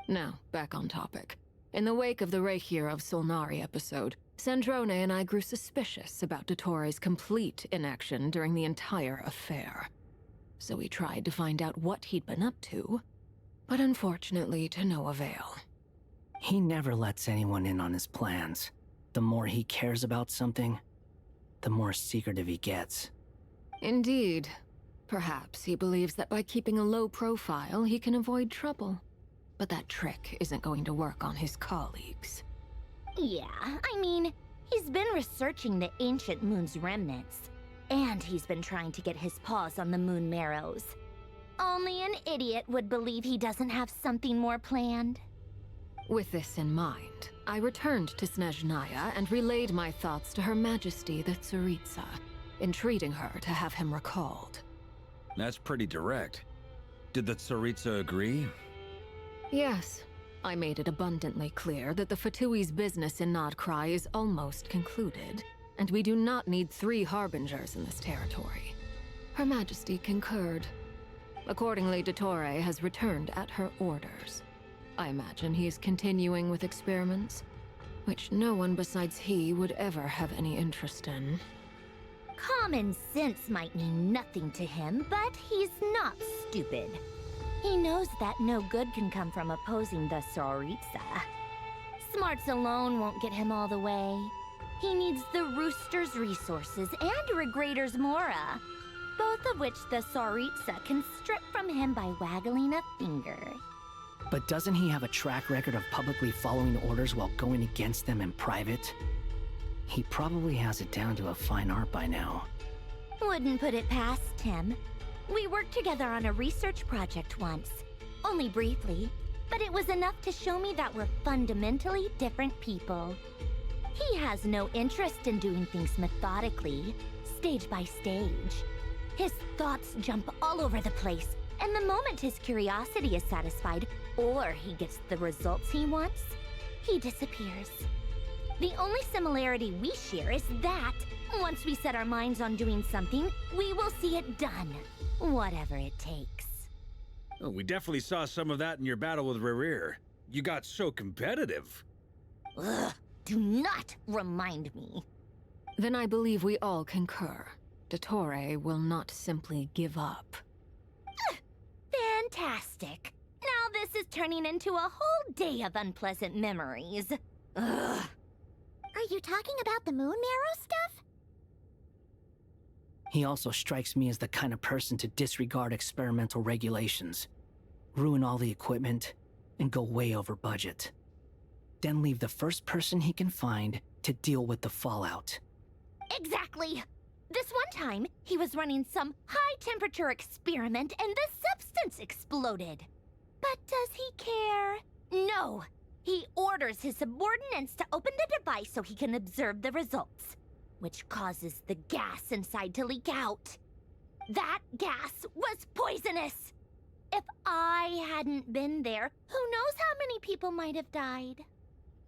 Now, back on topic. In the wake of the Reikir of Solnari episode, Sandrone and I grew suspicious about Dottore's complete inaction during the entire affair. So we tried to find out what he'd been up to, but unfortunately to no avail. He never lets anyone in on his plans. The more he cares about something, the more secretive he gets. Indeed. Perhaps he believes that by keeping a low profile, he can avoid trouble. But that trick isn't going to work on his colleagues. Yeah, I mean, he's been researching the ancient moon's remnants. And he's been trying to get his paws on the moon marrows. Only an idiot would believe he doesn't have something more planned. With this in mind, I returned to Snezhnaya and relayed my thoughts to Her Majesty the Tsaritsa, entreating her to have him recalled. That's pretty direct. Did the Tsaritsa agree? Yes. I made it abundantly clear that the Fatui's business in Nodcry is almost concluded, and we do not need 3 harbingers in this territory. Her Majesty concurred. Accordingly, Dottore has returned at her orders. I imagine he is continuing with experiments. which no one besides he would ever have any interest in. Common sense might mean nothing to him, but he's not stupid. He knows that no good can come from opposing the Tsaritsa. Smarts alone won't get him all the way. He needs the Rooster's resources and Regrator's Mora, both of which the Tsaritsa can strip from him by waggling a finger. But doesn't he have a track record of publicly following orders while going against them in private? He probably has it down to a fine art by now. Wouldn't put it past him. We worked together on a research project once. Only briefly, but it was enough to show me that we're fundamentally different people. He has no interest in doing things methodically, stage by stage. His thoughts jump all over the place, and the moment his curiosity is satisfied, or he gets the results he wants, he disappears. The only similarity we share is that, once we set our minds on doing something, we will see it done, whatever it takes. Oh, we definitely saw some of that in your battle with Rerir. You got so competitive. Ugh, do not remind me. Then I believe we all concur. Dottore will not simply give up. Fantastic. Now this is turning into a whole day of unpleasant memories. Ugh. Are you talking about the moon marrow stuff? He also strikes me as the kind of person to disregard experimental regulations, ruin all the equipment, and go way over budget. Then leave the first person he can find to deal with the fallout. Exactly. This one time, he was running some high-temperature experiment and the substance exploded. But does he care? No. He orders his subordinates to open the device so he can observe the results, which causes the gas inside to leak out. That gas was poisonous. If I hadn't been there, who knows how many people might have died.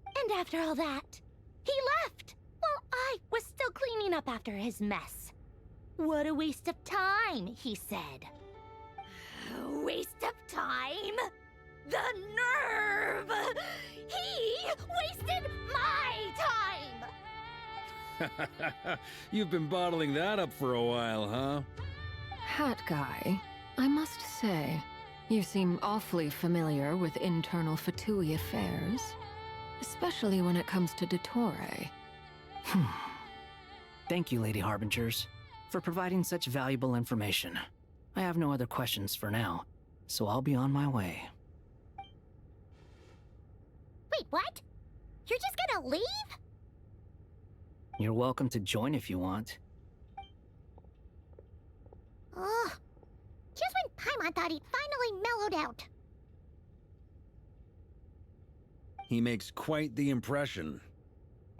And after all that, he left while I was still cleaning up after his mess. What a waste of time, he said. Waste of time? The nerve! He wasted my time! You've been bottling that up for a while, huh? Hat guy, I must say, you seem awfully familiar with internal Fatui affairs. Especially when it comes to Dottore. Thank you, Lady Harbingers, for providing such valuable information. I have no other questions for now, so I'll be on my way. Wait, what? You're just gonna leave? You're welcome to join if you want. Ugh. Just when Paimon thought he'd finally mellowed out. He makes quite the impression.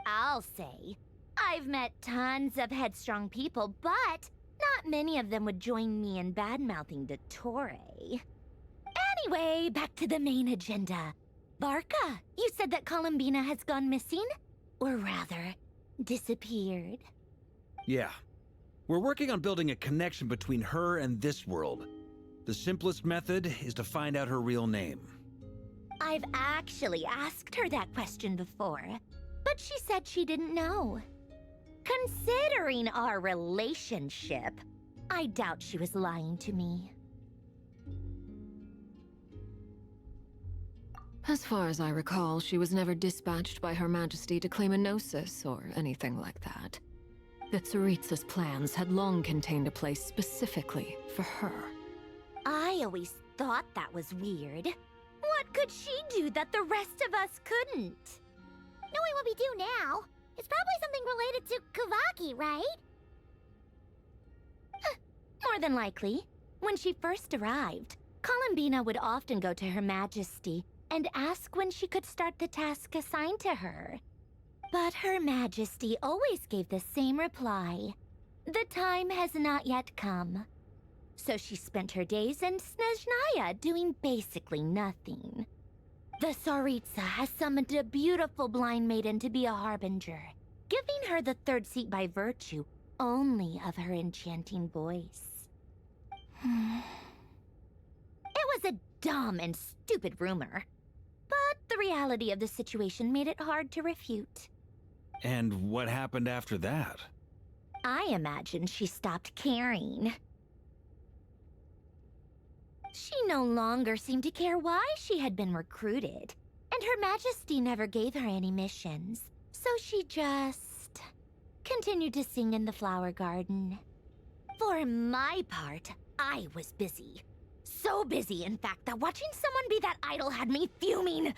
I'll say. I've met tons of headstrong people, but not many of them would join me in bad-mouthing Dottore. Anyway, back to the main agenda. Barca, you said that Columbina has gone missing? Or rather, disappeared. Yeah. We're working on building a connection between her and this world. The simplest method is to find out her real name. I've actually asked her that question before, but she said she didn't know. Considering our relationship, I doubt she was lying to me. As far as I recall, she was never dispatched by Her Majesty to claim a gnosis or anything like that. The Tsaritsa's plans had long contained a place specifically for her. I always thought that was weird. What could she do that the rest of us couldn't? Knowing what we do now, it's probably something related to Kavaki, right? More than likely. When she first arrived, Columbina would often go to Her Majesty and ask when she could start the task assigned to her. But Her Majesty always gave the same reply. The time has not yet come. So she spent her days in Snezhnaya doing basically nothing. The Tsaritsa has summoned a beautiful blind maiden to be a harbinger, giving her the third seat by virtue only of her enchanting voice. It was a dumb and stupid rumor. But the The reality of the situation made it hard to refute. And what happened after that? I imagine she stopped caring. She no longer seemed to care why she had been recruited, and Her Majesty never gave her any missions, so she just continued to sing in the flower garden. For my part, I was busy. So busy, in fact, that watching someone be that idol had me fuming.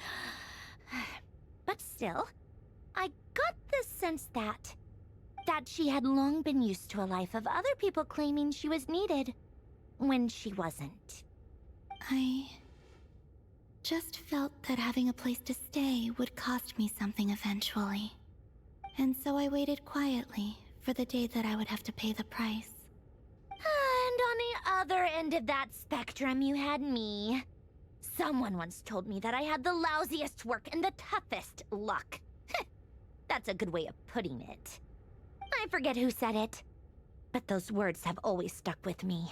But still, I got the sense that she had long been used to a life of other people claiming she was needed when she wasn't. I just felt that having a place to stay would cost me something eventually. And so I waited quietly for the day that I would have to pay the price. And on the other end of that spectrum, you had me. Someone once told me that I had the lousiest work and the toughest luck. That's a good way of putting it. I forget who said it, but those words have always stuck with me.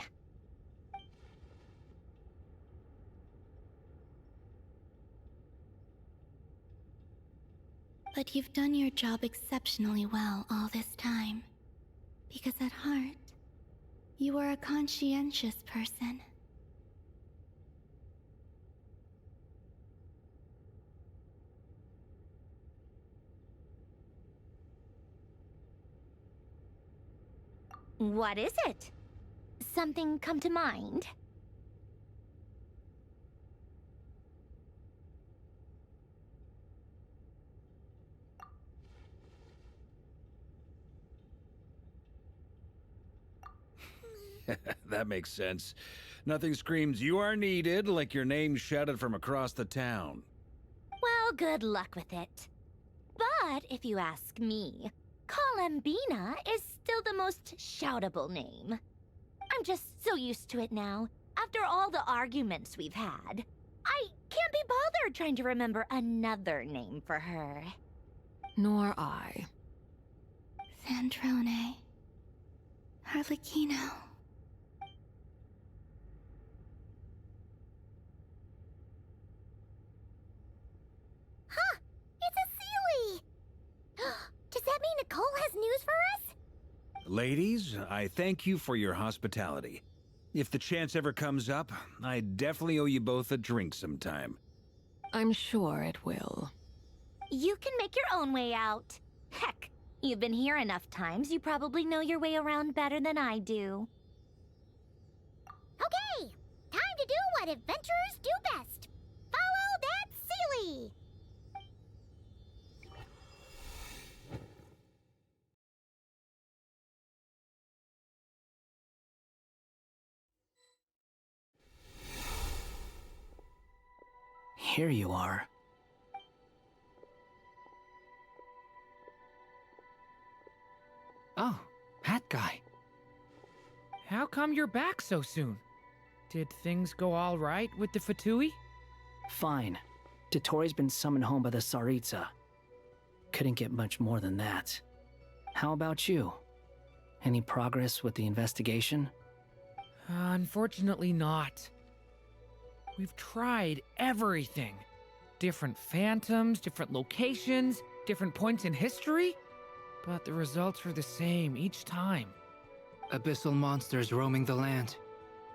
But you've done your job exceptionally well all this time. Because at heart, you are a conscientious person. What is it? Something come to mind? That makes sense. Nothing screams you are needed like your name shouted from across the town. Well, good luck with it. But if you ask me, Colambina is still the most shoutable name. I'm just so used to it now, after all the arguments we've had. I can't be bothered trying to remember another name for her. Nor I. Sandrone. Harlequino. Huh! It's a Sealy! Does that mean Nicole has news for us? Ladies, I thank you for your hospitality. If the chance ever comes up, I definitely owe you both a drink sometime. I'm sure it will. You can make your own way out. Heck, you've been here enough times, you probably know your way around better than I do. Okay! Time to do what adventurers do best. Follow that Sealy! Here you are. Oh, that guy. How come you're back so soon? Did things go all right with the Fatui? Fine. Dotori's been summoned home by the Tsaritsa. Couldn't get much more than that. How about you? Any progress with the investigation? Unfortunately not. We've tried everything. Different phantoms, different locations, different points in history. But the results are the same each time. Abyssal monsters roaming the land.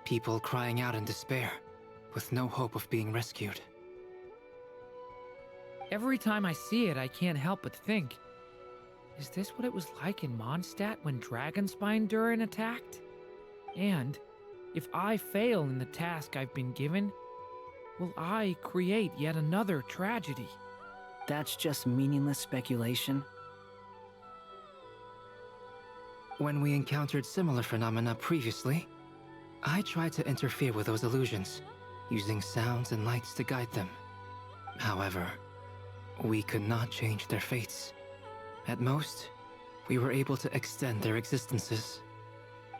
People crying out in despair, with no hope of being rescued. Every time I see it, I can't help but think, is this what it was like in Mondstadt when Dragonspine Durin attacked? And if I fail in the task I've been given, will I create yet another tragedy? That's just meaningless speculation. When we encountered similar phenomena previously, I tried to interfere with those illusions, using sounds and lights to guide them. However, we could not change their fates. At most, we were able to extend their existences.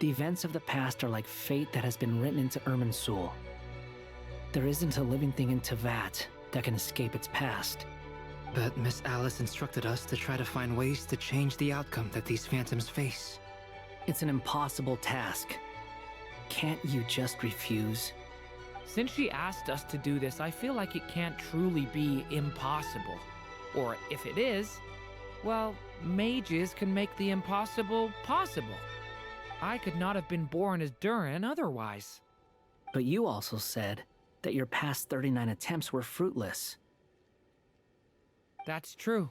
The events of the past are like fate that has been written into Irminsul. There isn't a living thing in Teyvat that can escape its past. But Miss Alice instructed us to try to find ways to change the outcome that these phantoms face. It's an impossible task. Can't you just refuse? Since she asked us to do this, I feel like it can't truly be impossible. Or if it is, well, mages can make the impossible possible. I could not have been born as Durin otherwise. But you also said that your past 39 attempts were fruitless. That's true.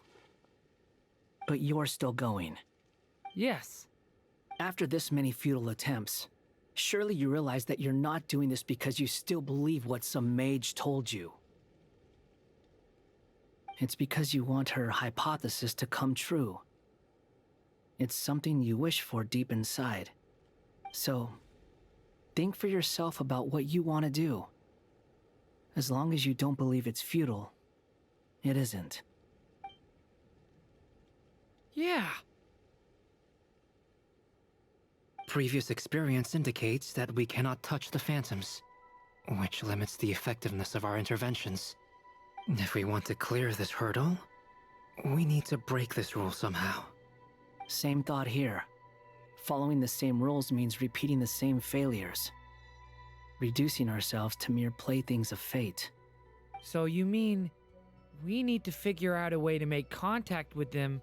But you're still going. Yes. After this many futile attempts, surely you realize that you're not doing this because you still believe what some mage told you. It's because you want her hypothesis to come true. It's something you wish for deep inside. So, think for yourself about what you want to do. As long as you don't believe it's futile, it isn't. Yeah. Previous experience indicates that we cannot touch the phantoms, which limits the effectiveness of our interventions. If we want to clear this hurdle, we need to break this rule somehow. Same thought here. Following the same rules means repeating the same failures. Reducing ourselves to mere playthings of fate. So you mean we need to figure out a way to make contact with them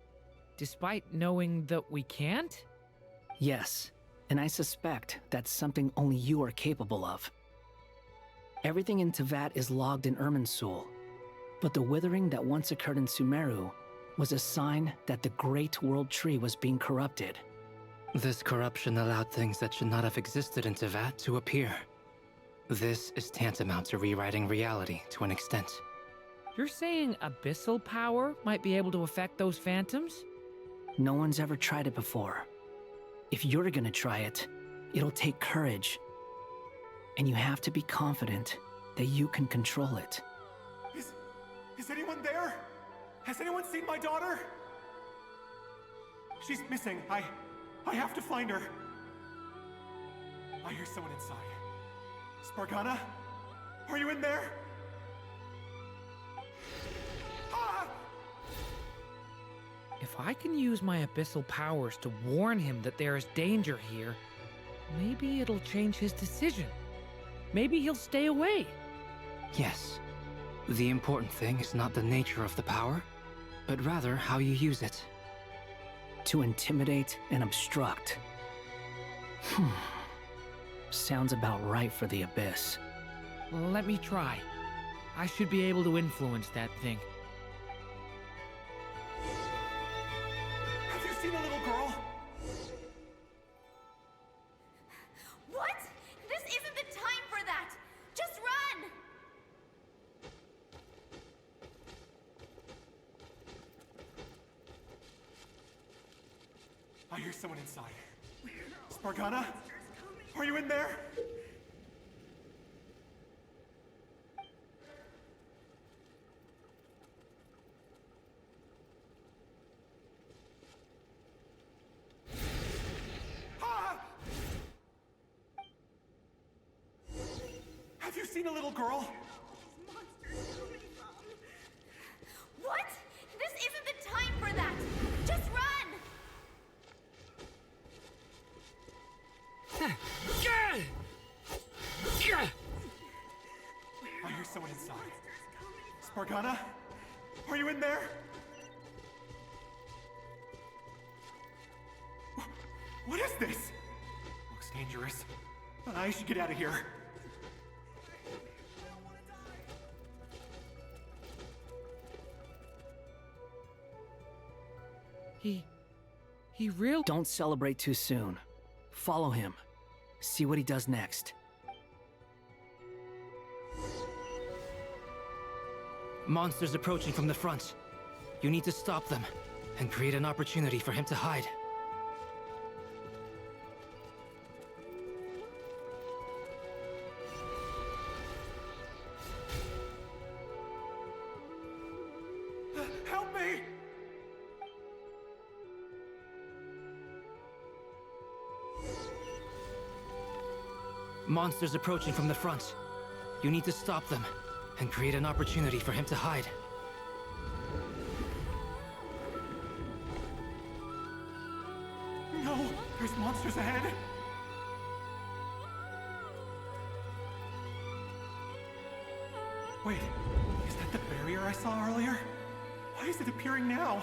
despite knowing that we can't? Yes, and I suspect that's something only you are capable of. Everything in Tevat is logged in Irminsul, but the withering that once occurred in Sumeru was a sign that the Great World Tree was being corrupted. This corruption allowed things that should not have existed in Tevat to appear. This is tantamount to rewriting reality to an extent. You're saying abyssal power might be able to affect those phantoms? No one's ever tried it before. If you're gonna try it, it'll take courage. And you have to be confident that you can control it. Is anyone there? Has anyone seen my daughter? She's missing. I have to find her. I hear someone inside. Spargana? Are you in there? Ah! If I can use my abyssal powers to warn him that there is danger here, maybe it'll change his decision. Maybe he'll stay away. Yes. The important thing is not the nature of the power, but rather how you use it. To intimidate and obstruct. Sounds about right for the Abyss. Let me try. I should be able to influence that thing. Have you seen a little girl? What? This isn't the time for that! Just run! I hear someone inside. Spargana? Are you in there? Ah! Have you seen a little girl? What? This isn't the time for that! Just run! I hear someone inside. Spargana? Are you in there? What is this? Looks dangerous. I should get out of here. He really— Don't celebrate too soon. Follow him. See what he does next. Monsters approaching from the front. You need to stop them and create an opportunity for him to hide. Help me! Monsters approaching from the front. You need to stop them and create an opportunity for him to hide. No! There's monsters ahead! Wait, is that the barrier I saw earlier? Why is it appearing now?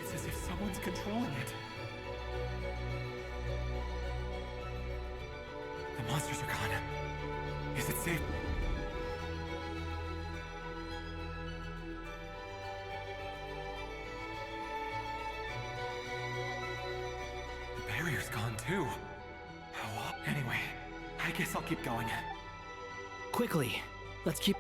It's as if someone's controlling it. The monsters are gone. Is it safe? The barrier's gone too. Oh, anyway, I guess I'll keep going. Quickly, let's keep...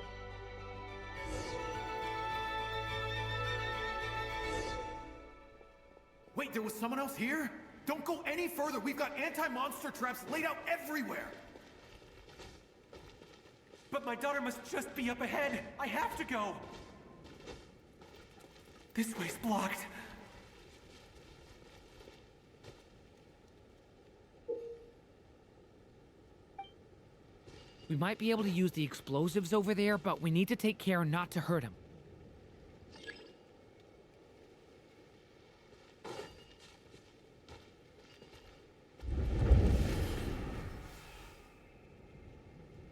Wait, there was someone else here? Don't go any further. We've got anti-monster traps laid out everywhere. But my daughter must just be up ahead. I have to go. This way's blocked. We might be able to use the explosives over there, but we need to take care not to hurt him.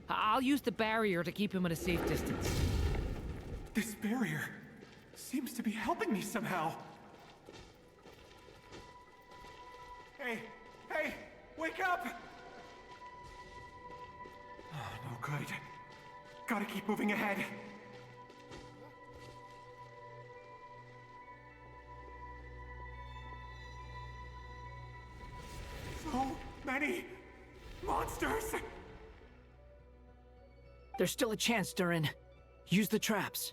I'll use the barrier to keep him at a safe distance. This barrier seems to be helping me somehow. Hey, wake up! Oh, no good. Gotta keep moving ahead. So many monsters! There's still a chance, Durin. Use the traps.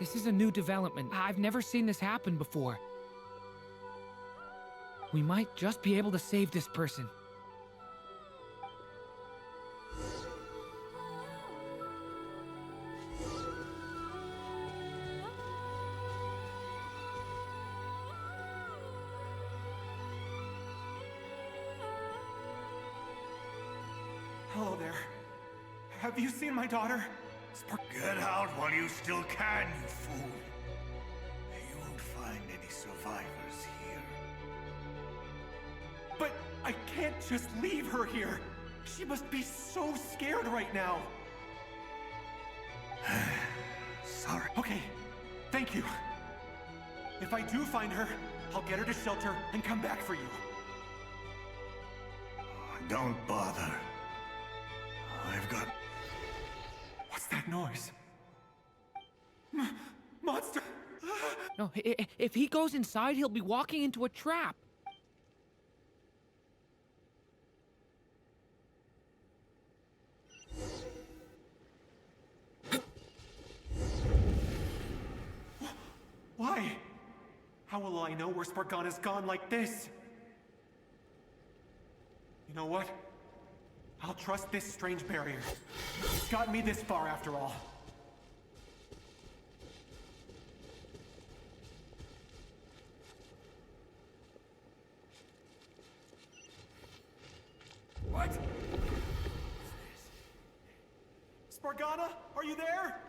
This is a new development. I've never seen this happen before. We might just be able to save this person. Hello there. Have you seen my daughter? Get out while you still can, you fool. You won't find any survivors here. But I can't just leave her here. She must be so scared right now. Sorry. Okay, thank you. If I do find her, I'll get her to shelter and come back for you. Don't bother. I've got... What's that noise? Monster! No, if he goes inside, he'll be walking into a trap. Why? How will I know where Spargana's gone like this? You know what? I'll trust this strange barrier. It's gotten me this far after all. What? Spargana, are you there?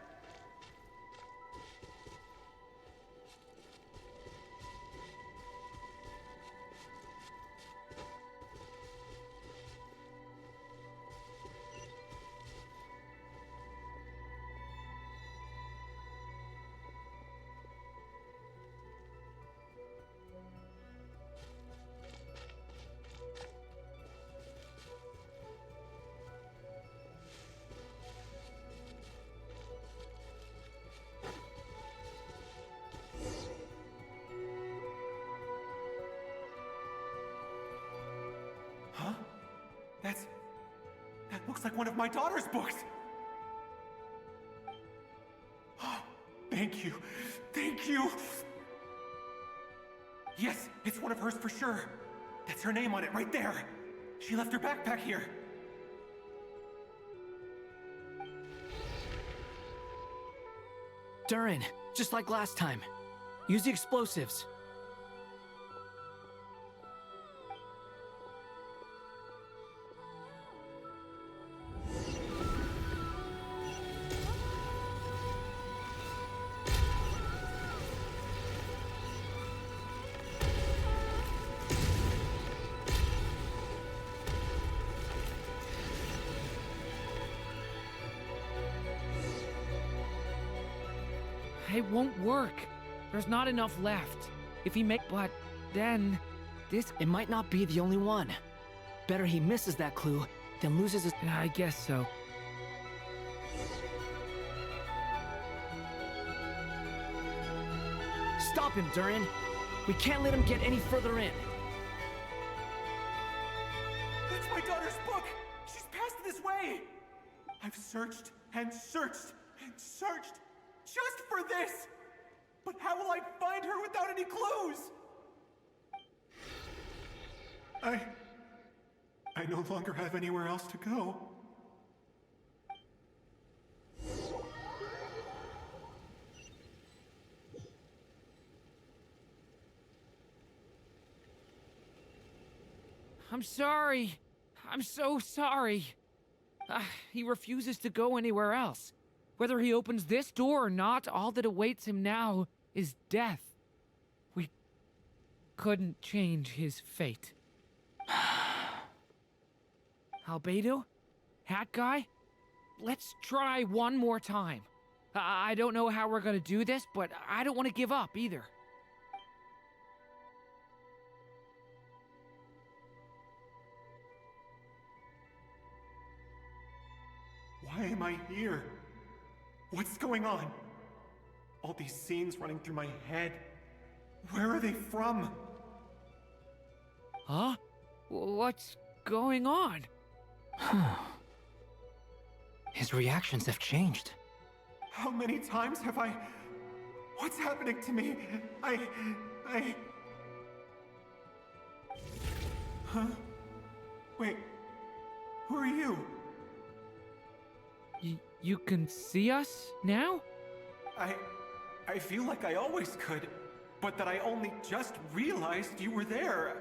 Huh? That looks like one of my daughter's books. Thank you. Thank you. Yes, it's one of hers for sure. That's her name on it right there. She left her backpack here. Durin, just like last time. Use the explosives. It won't work. There's not enough left. If he but then this... It might not be the only one. Better he misses that clue than loses his... I guess so. Stop him, Durin. We can't let him get any further in. That's my daughter's book! She's passed this way! I've searched and searched and searched just for this! But how will I find her without any clues? I no longer have anywhere else to go. I'm sorry. I'm so sorry. He refuses to go anywhere else. Whether he opens this door or not, all that awaits him now is death. We couldn't change his fate. Albedo? Hat guy? Let's try one more time. I don't know how we're gonna do this, but I don't want to give up either. Why am I here? What's going on? All these scenes running through my head. Where are they from? Huh? What's going on? His reactions have changed. How many times have I... What's happening to me? Huh? Wait. Who are you? You can see us now? I feel like I always could, but that I only just realized you were there.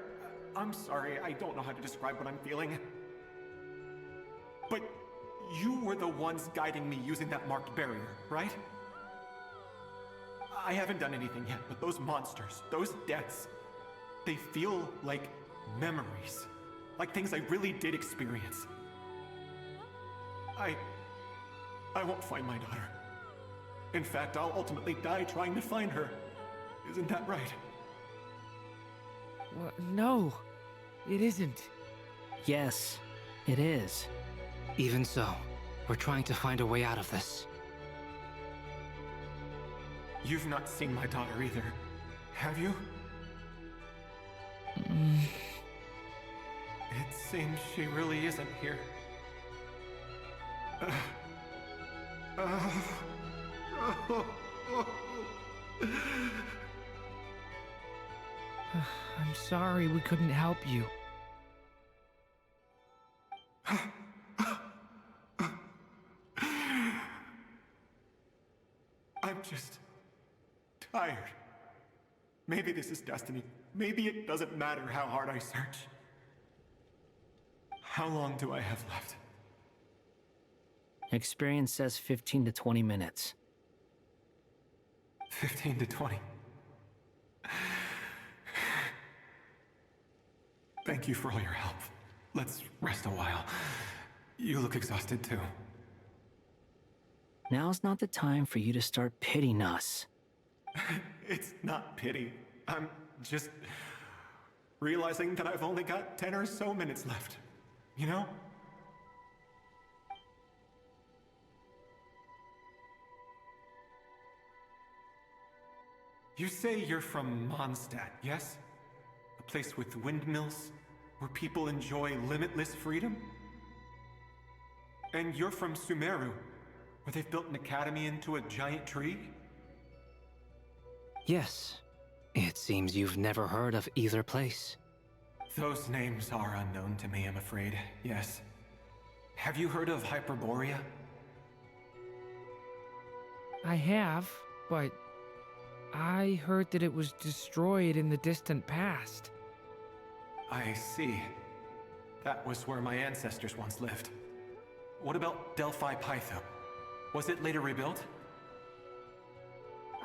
I'm sorry, I don't know how to describe what I'm feeling. But you were the ones guiding me using that marked barrier, right? I haven't done anything yet, but those monsters, those deaths, they feel like memories. Like things I really did experience. I won't find my daughter. In fact, I'll ultimately die trying to find her. Isn't that right? No, it isn't. Yes, it is. Even so, we're trying to find a way out of this. You've not seen my daughter either, have you? It seems she really isn't here. I'm sorry we couldn't help you. I'm just tired. Maybe this is destiny. Maybe it doesn't matter how hard I search. How long do I have left? Experience says 15 to 20 minutes. 15 to 20. Thank you for all your help. Let's rest a while. You look exhausted too. Now's not the time for you to start pitying us. It's not pity. I'm just realizing that I've only got 10 or so minutes left. You know? You say you're from Mondstadt, yes? A place with windmills, where people enjoy limitless freedom? And you're from Sumeru, where they've built an academy into a giant tree? Yes. It seems you've never heard of either place. Those names are unknown to me, I'm afraid, yes. Have you heard of Hyperborea? I have. But I heard that it was destroyed in the distant past. I see. That was where my ancestors once lived. What about Delphi Pytho? Was it later rebuilt?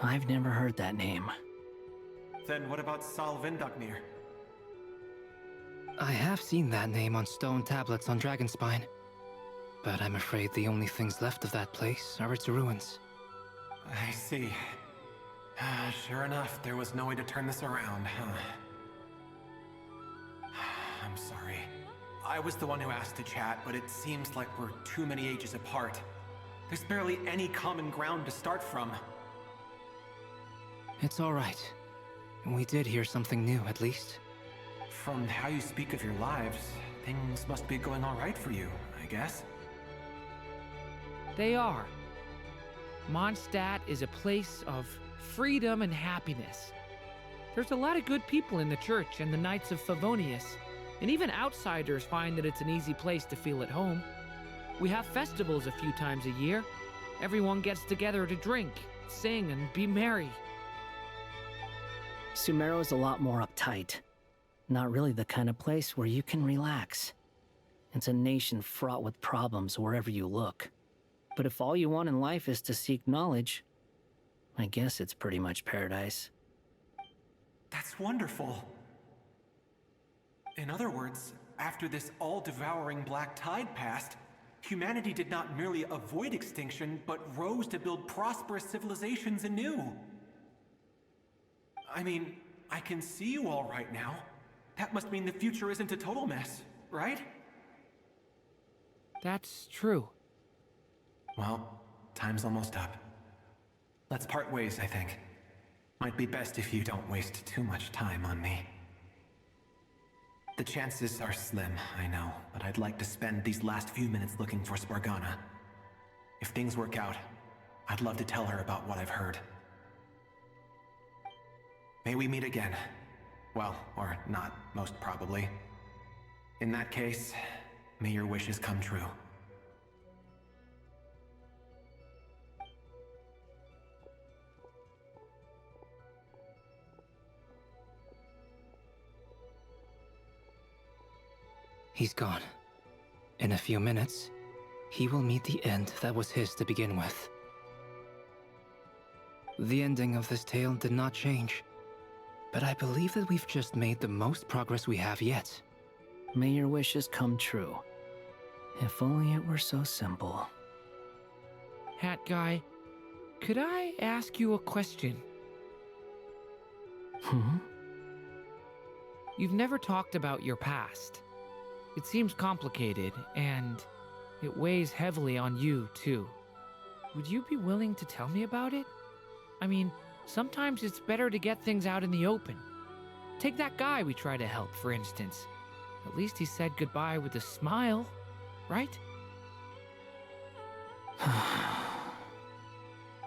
I've never heard that name. Then what about Sal Vindagnir? I have seen that name on stone tablets on Dragonspine, but I'm afraid the only things left of that place are its ruins. I see. Sure enough, there was no way to turn this around, huh? I'm sorry. I was the one who asked to chat, but it seems like we're too many ages apart. There's barely any common ground to start from. It's all right. We did hear something new, at least. From how you speak of your lives, things must be going all right for you, I guess. They are. Mondstadt is a place of freedom and happiness. There's a lot of good people in the church and the Knights of Favonius, and even outsiders find that it's an easy place to feel at home. We have festivals a few times a year. Everyone gets together to drink, sing, and be merry. Sumero's a lot more uptight. Not really the kind of place where you can relax. It's a nation fraught with problems wherever you look. But if all you want in life is to seek knowledge, I guess it's pretty much paradise. That's wonderful. In other words, after this all-devouring black tide passed, humanity did not merely avoid extinction, but rose to build prosperous civilizations anew. I mean, I can see you all right now. That must mean the future isn't a total mess, right? That's true. Well, time's almost up. Let's part ways, I think. Might be best if you don't waste too much time on me. The chances are slim, I know, but I'd like to spend these last few minutes looking for Spargana. If things work out, I'd love to tell her about what I've heard. May we meet again. Well, or not, most probably. In that case, may your wishes come true. He's gone. In a few minutes, he will meet the end that was his to begin with. The ending of this tale did not change, but I believe that we've just made the most progress we have yet. May your wishes come true. If only it were so simple. Hat Guy, could I ask you a question? You've never talked about your past. It seems complicated, and it weighs heavily on you, too. Would you be willing to tell me about it? I mean, sometimes it's better to get things out in the open. Take that guy we try to help, for instance. At least he said goodbye with a smile, right?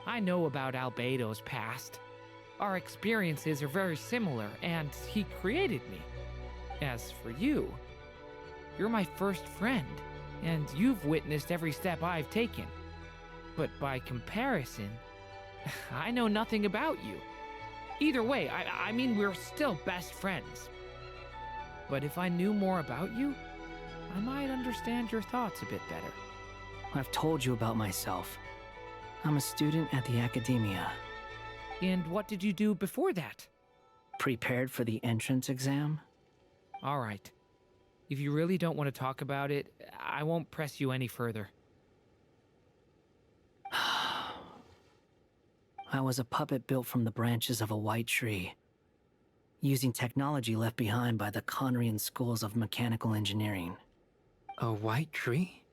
I know about Albedo's past. Our experiences are very similar, and he created me. As for you, you're my first friend, and you've witnessed every step I've taken. But by comparison, I know nothing about you. Either way, I mean, we're still best friends. But if I knew more about you, I might understand your thoughts a bit better. I've told you about myself. I'm a student at the academia. And what did you do before that? Prepared for the entrance exam? All right. If you really don't want to talk about it, I won't press you any further. I was a puppet built from the branches of a white tree, using technology left behind by the Conrian schools of mechanical engineering. A white tree?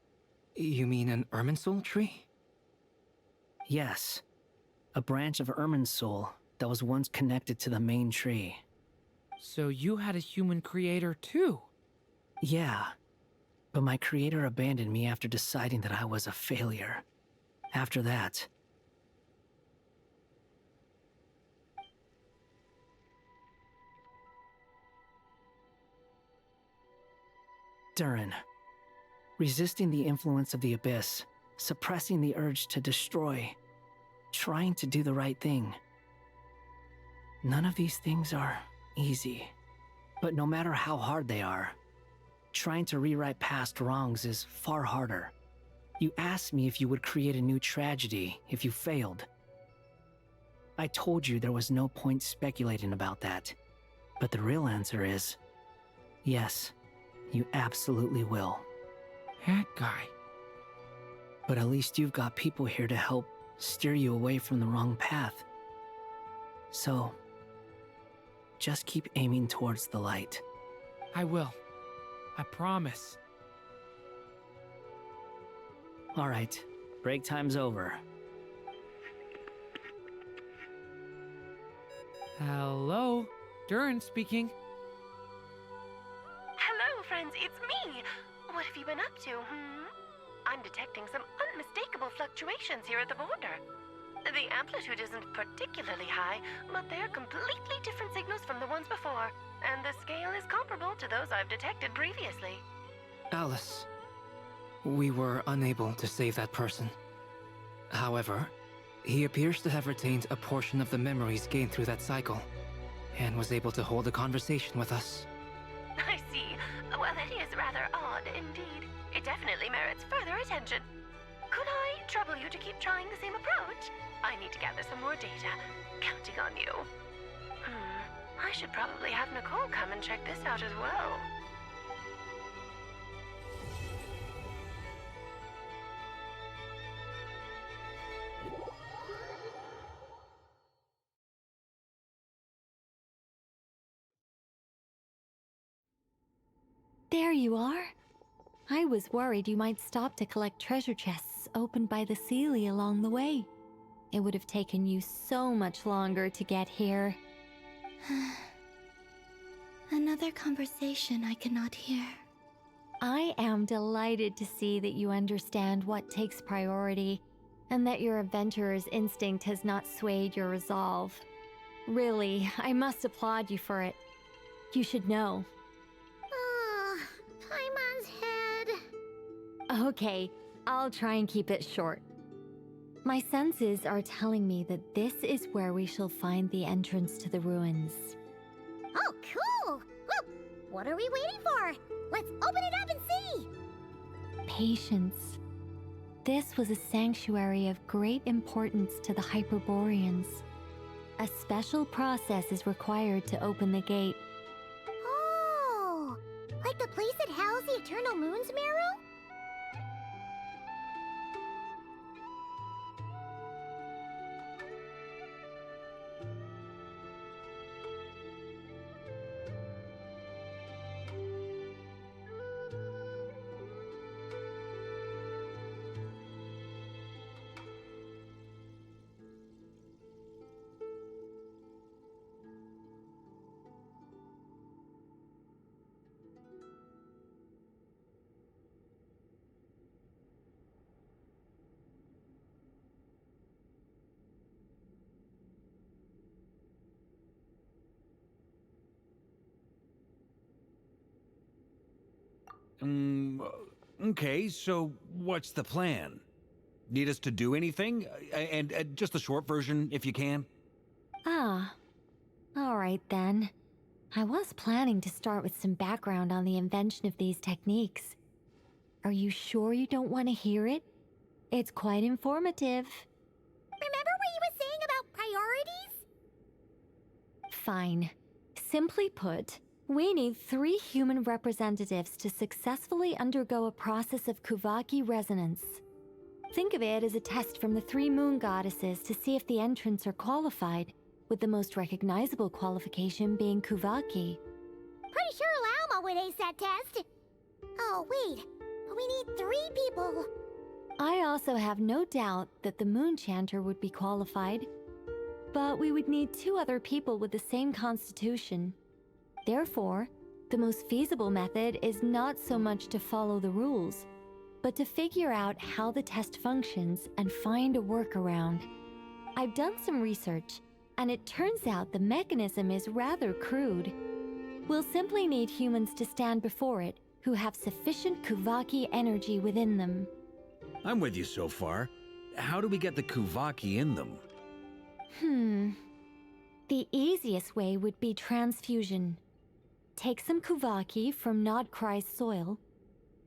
You mean an Irminsul tree? Yes. A branch of Irminsul that was once connected to the main tree. So you had a human creator too? Yeah. But my creator abandoned me after deciding that I was a failure. After that, Durin. Resisting the influence of the Abyss, suppressing the urge to destroy. trying to do the right thing. None of these things are easy, but no matter how hard they are, trying to rewrite past wrongs is far harder. You asked me if you would create a new tragedy if you failed. I told you there was no point speculating about that, but the real answer is, yes, you absolutely will. That guy. But at least you've got people here to help steer you away from the wrong path. So, just keep aiming towards the light. I will. I promise. All right, break time's over. Hello? Durin speaking. Hello, friends, it's me. What have you been up to, I'm detecting some unmistakable fluctuations here at the border. The amplitude isn't particularly high, but they're completely different signals from the ones before, and the scale is comparable to those I've detected previously. Alice, we were unable to save that person. However, he appears to have retained a portion of the memories gained through that cycle, and was able to hold a conversation with us. I see. Well, that is rather odd indeed. It definitely merits further attention. Could I trouble you to keep trying the same approach? I need to gather some more data. Counting on you. I should probably have Nicole come and check this out as well. There you are. I was worried you might stop to collect treasure chests opened by the Seelie along the way. It would have taken you so much longer to get here. Another conversation I cannot hear. I am delighted to see that you understand what takes priority, and that your adventurer's instinct has not swayed your resolve. Really, I must applaud you for it. You should know. Paimon's head. Okay, I'll try and keep it short. My senses are telling me that this is where we shall find the entrance to the ruins. Oh, cool! Well, what are we waiting for? Let's open it up and see! Patience. This was a sanctuary of great importance to the Hyperboreans. A special process is required to open the gate. Oh! Like the place that housed the Eternal Moon's marrow? Okay, so what's the plan? Need us to do anything? And just the short version, if you can. Ah, all right then. I was planning to start with some background on the invention of these techniques. Are you sure you don't want to hear it? It's quite informative. Remember what you were saying about priorities? Fine. Simply put, we need 3 human representatives to successfully undergo a process of Kuvaki resonance. Think of it as a test from the 3 moon goddesses to see if the entrants are qualified, with the most recognizable qualification being Kuvaki. Pretty sure Lauma would ace that test. Oh, wait. But we need 3 people. I also have no doubt that the Moon Chanter would be qualified. But we would need 2 other people with the same constitution. Therefore, the most feasible method is not so much to follow the rules, but to figure out how the test functions and find a workaround. I've done some research, and it turns out the mechanism is rather crude. We'll simply need humans to stand before it who have sufficient Kuvaki energy within them. I'm with you so far. how do we get the Kuvaki in them? The easiest way would be transfusion. Take some Kuvaki from Nodcry's soil,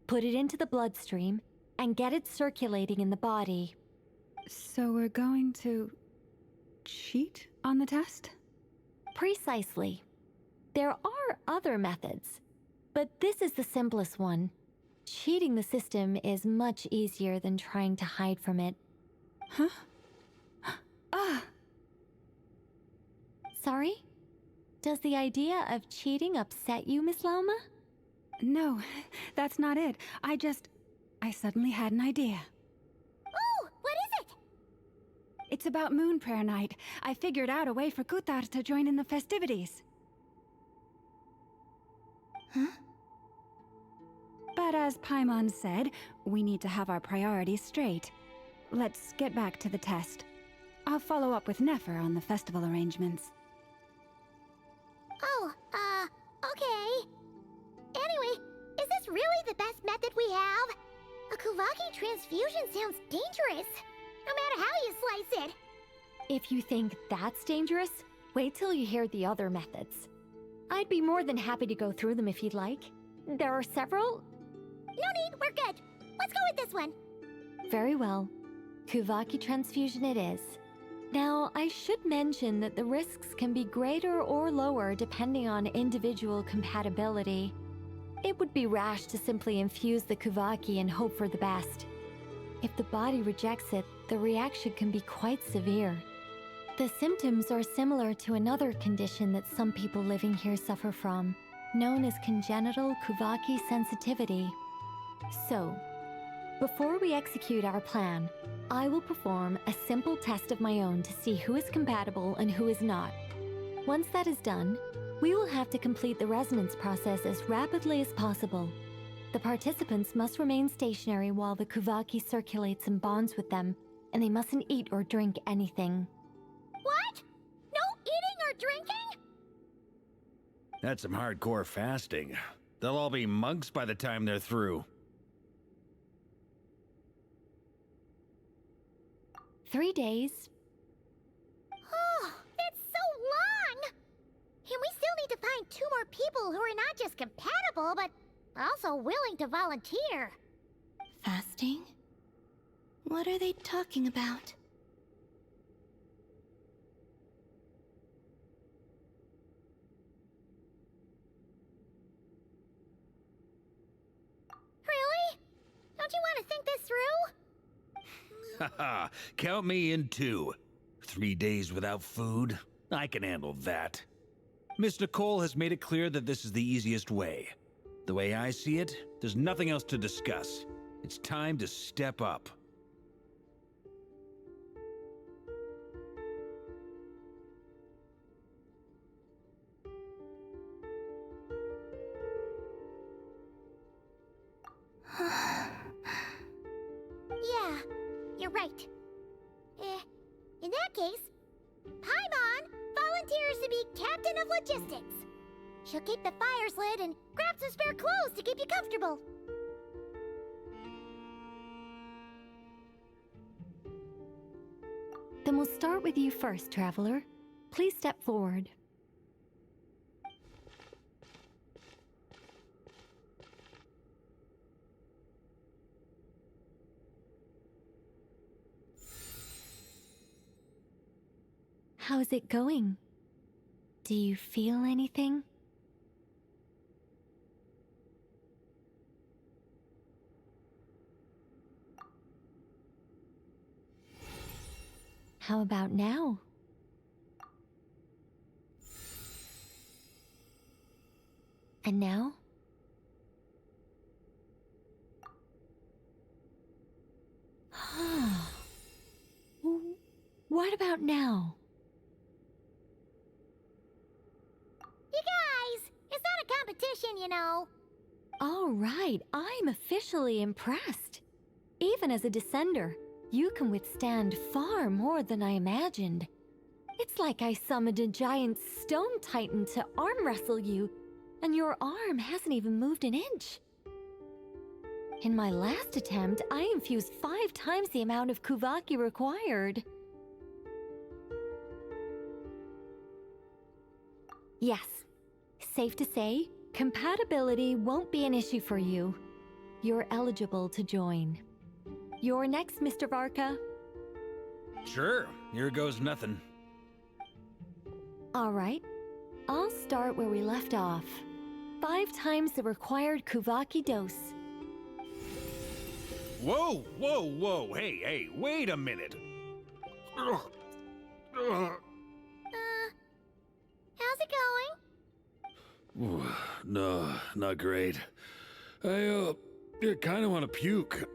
put it into the bloodstream, and get it circulating in the body. So we're going to cheat on the test? Precisely. There are other methods, but this is the simplest one. Cheating the system is much easier than trying to hide from it. Huh? Ah! Sorry? Does the idea of cheating upset you, Miss Lauma? No, that's not it. I suddenly had an idea. Oh, what is it? It's about Moon Prayer Night. I figured out a way for Kutar to join in the festivities. Huh? But as Paimon said, we need to have our priorities straight. Let's get back to the test. I'll follow up with Nefer on the festival arrangements. Oh, okay. Anyway, is this really the best method we have? A Kuvaki transfusion sounds dangerous, no matter how you slice it. If you think that's dangerous, wait till you hear the other methods. I'd be more than happy to go through them if you'd like. There are several. No need, we're good. Let's go with this one. Very well. Kuvaki transfusion it is. Now, I should mention that the risks can be greater or lower depending on individual compatibility. It would be rash to simply infuse the Kuvaki and hope for the best. If the body rejects it, the reaction can be quite severe. The symptoms are similar to another condition that some people living here suffer from, known as congenital Kuvaki sensitivity. So, before we execute our plan, I will perform a simple test of my own to see who is compatible and who is not. Once that is done, we will have to complete the resonance process as rapidly as possible. The participants must remain stationary while the Kuvaki circulates and bonds with them, and they mustn't eat or drink anything. What? No eating or drinking? That's some hardcore fasting. They'll all be monks by the time they're through. 3 days. Oh, that's so long! And we still need to find 2 more people who are not just compatible, but also willing to volunteer. Fasting? What are they talking about? Really? Don't you want to think this through? Haha, count me in too. 3 days without food? I can handle that. Miss Nicole has made it clear that this is the easiest way. The way I see it, there's nothing else to discuss. It's time to step up. Yeah, you're right. In that case, Paimon volunteers to be Captain of Logistics. She'll keep the fires lit and grab some spare clothes to keep you comfortable. Then we'll start with you first, Traveler. Please step forward. How's it going? Do you feel anything? How about now? And now? What about now? You guys, it's not a competition, you know. All right, I'm officially impressed. Even as a descender, you can withstand far more than I imagined. It's like I summoned a giant stone titan to arm wrestle you, and your arm hasn't even moved an inch. In my last attempt, I infused 5 times the amount of Kuvaki required. Yes. Safe to say, compatibility won't be an issue for you. You're eligible to join. You're next, Mr. Varka. Sure, here goes nothing. All right. I'll start where we left off. 5 times the required Kuvaki dose. Whoa, whoa, whoa, hey, wait a minute. How's it going? Ooh, no, not great. I kind of want to puke.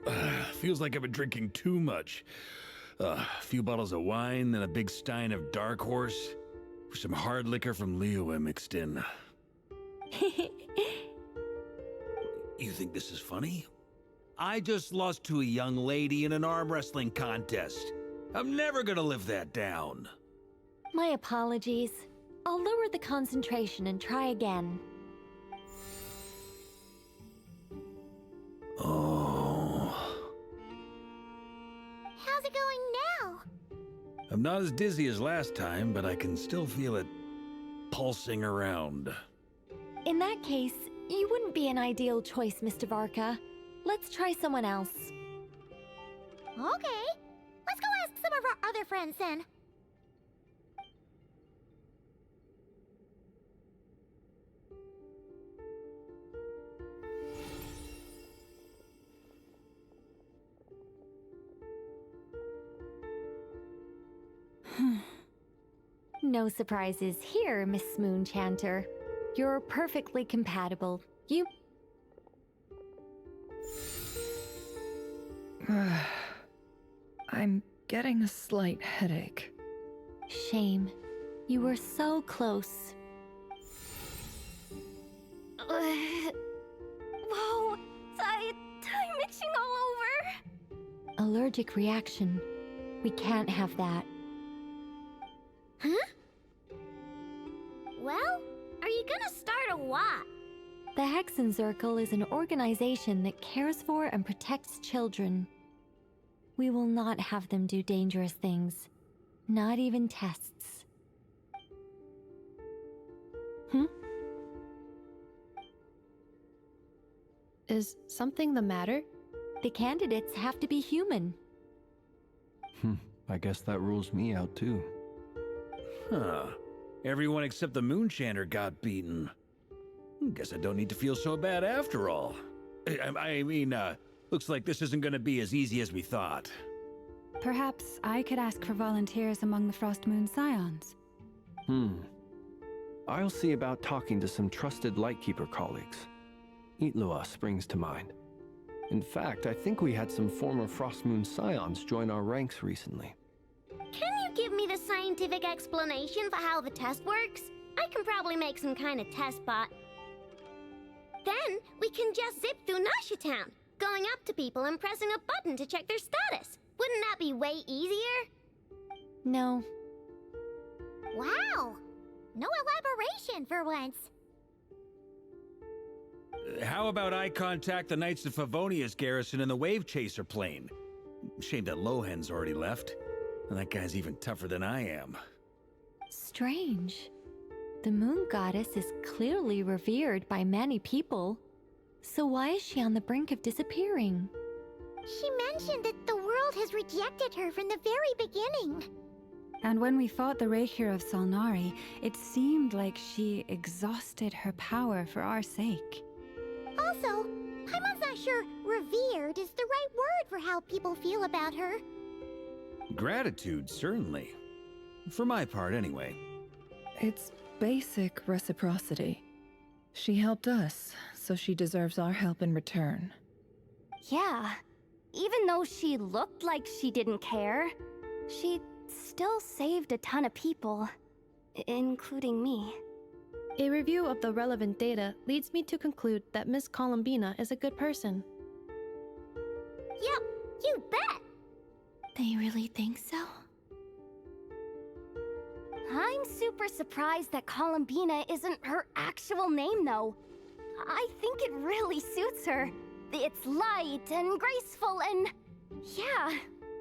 Feels like I've been drinking too much. A few bottles of wine, then a big stein of Dark Horse, with some hard liquor from Liyue mixed in. You think this is funny? I just lost to a young lady in an arm wrestling contest. I'm never gonna live that down. My apologies. I'll lower the concentration and try again. Oh. How's it going now? I'm not as dizzy as last time, but I can still feel it pulsing around. In that case, you wouldn't be an ideal choice, Mr. Varka. Let's try someone else. Okay. Let's go ask some of our other friends then. No surprises here, Miss Moonchanter. You're perfectly compatible. You... I'm getting a slight headache. Shame. You were so close. Whoa! I'm itching all over! Allergic reaction. We can't have that. Huh? Well, are you gonna start a what? The Hexenzirkel is an organization that cares for and protects children. We will not have them do dangerous things. Not even tests. Is something the matter? The candidates have to be human. I guess that rules me out too. Huh. Everyone except the Moonchanter got beaten. Guess I don't need to feel so bad after all. I mean, looks like this isn't gonna be as easy as we thought. Perhaps I could ask for volunteers among the Frost Moon Scions. I'll see about talking to some trusted Lightkeeper colleagues. Itlua springs to mind. In fact, I think we had some former Frost Moon Scions join our ranks recently. Can you give me the scientific explanation for how the test works? I can probably make some kind of test bot. Then we can just zip through Nasha Town, going up to people and pressing a button to check their status. Wouldn't that be way easier? No. Wow! No elaboration for once. How about I contact the Knights of Favonia's garrison in the Wave Chaser plane? Shame that Lohan's already left. That guy's even tougher than I am. Strange. The moon goddess is clearly revered by many people. So why is she on the brink of disappearing? She mentioned that the world has rejected her from the very beginning. And when we fought the Reikir of Salnari, it seemed like she exhausted her power for our sake. Also, I'm not sure revered is the right word for how people feel about her. Gratitude, certainly. For my part, anyway. It's basic reciprocity. She helped us, so she deserves our help in return. Yeah. Even though she looked like she didn't care, she still saved a ton of people, including me. A review of the relevant data leads me to conclude that Miss Columbina is a good person. Yep, you bet! They really think so? I'm super surprised that Columbina isn't her actual name, though. I think it really suits her. It's light and graceful and... yeah,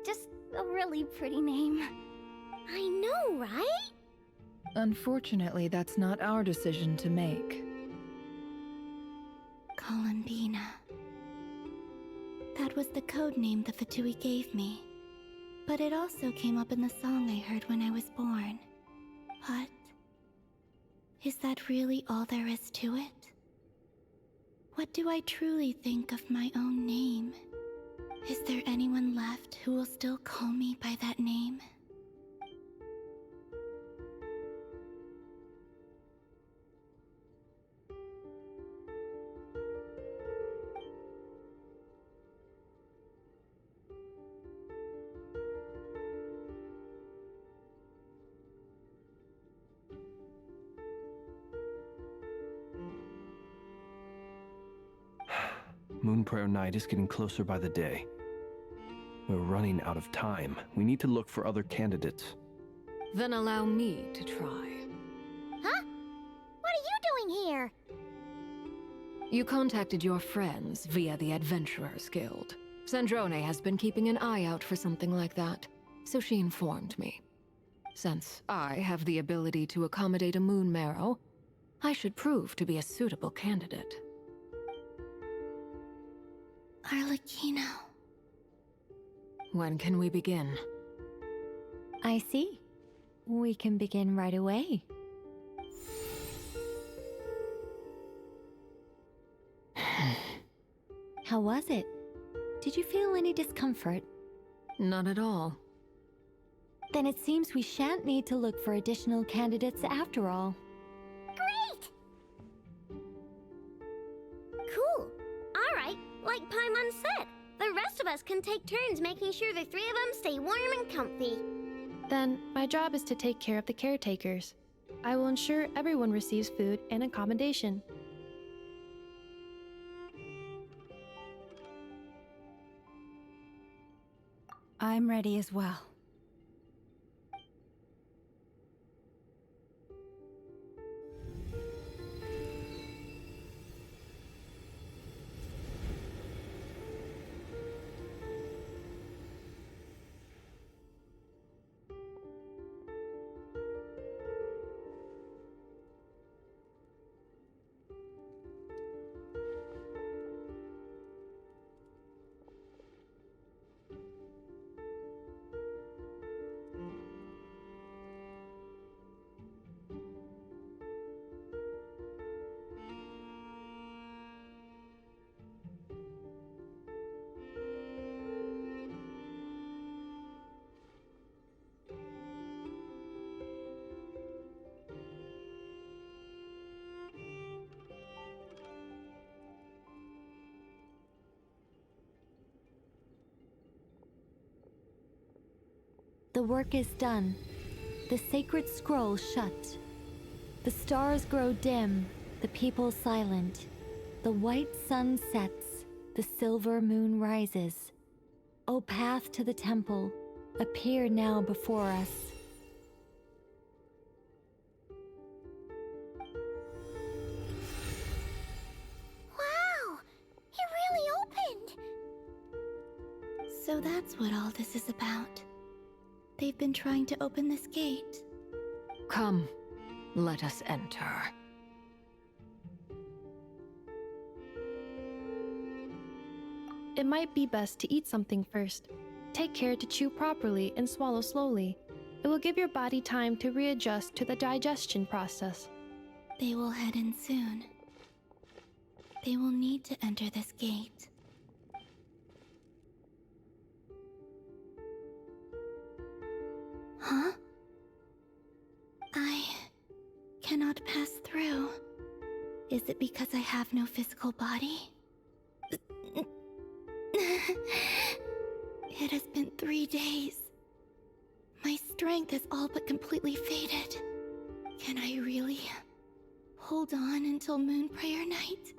just a really pretty name. I know, right? Unfortunately, that's not our decision to make. Columbina. That was the code name the Fatui gave me. But it also came up in the song I heard when I was born. But... is that really all there is to it? What do I truly think of my own name? Is there anyone left who will still call me by that name? Moon Prayer Night is getting closer by the day. We're running out of time. We need to look for other candidates. Then allow me to try. Huh? What are you doing here? You contacted your friends via the Adventurers Guild. Sandrone has been keeping an eye out for something like that, so she informed me. Since I have the ability to accommodate a moon marrow, I should prove to be a suitable candidate. Arlecchino. When can we begin? I see. We can begin right away. How was it? Did you feel any discomfort? Not at all. Then it seems we shan't need to look for additional candidates after all. Great! Cool. All right, like Paimon said, the rest of us can take turns making sure the three of them stay warm and comfy. Then, my job is to take care of the caretakers. I will ensure everyone receives food and accommodation. I'm ready as well. The work is done. The sacred scroll shut. The stars grow dim, the people silent. The white sun sets, the silver moon rises. O path to the temple, appear now before us. Wow! It really opened! So that's what all this is about. They've been trying to open this gate. Come, let us enter. It might be best to eat something first. Take care to chew properly and swallow slowly. It will give your body time to readjust to the digestion process. They will head in soon. They will need to enter this gate. Huh? I cannot pass through. Is it because I have no physical body? It has been 3 days. My strength has all but completely faded. Can I really hold on until Moon Prayer Night?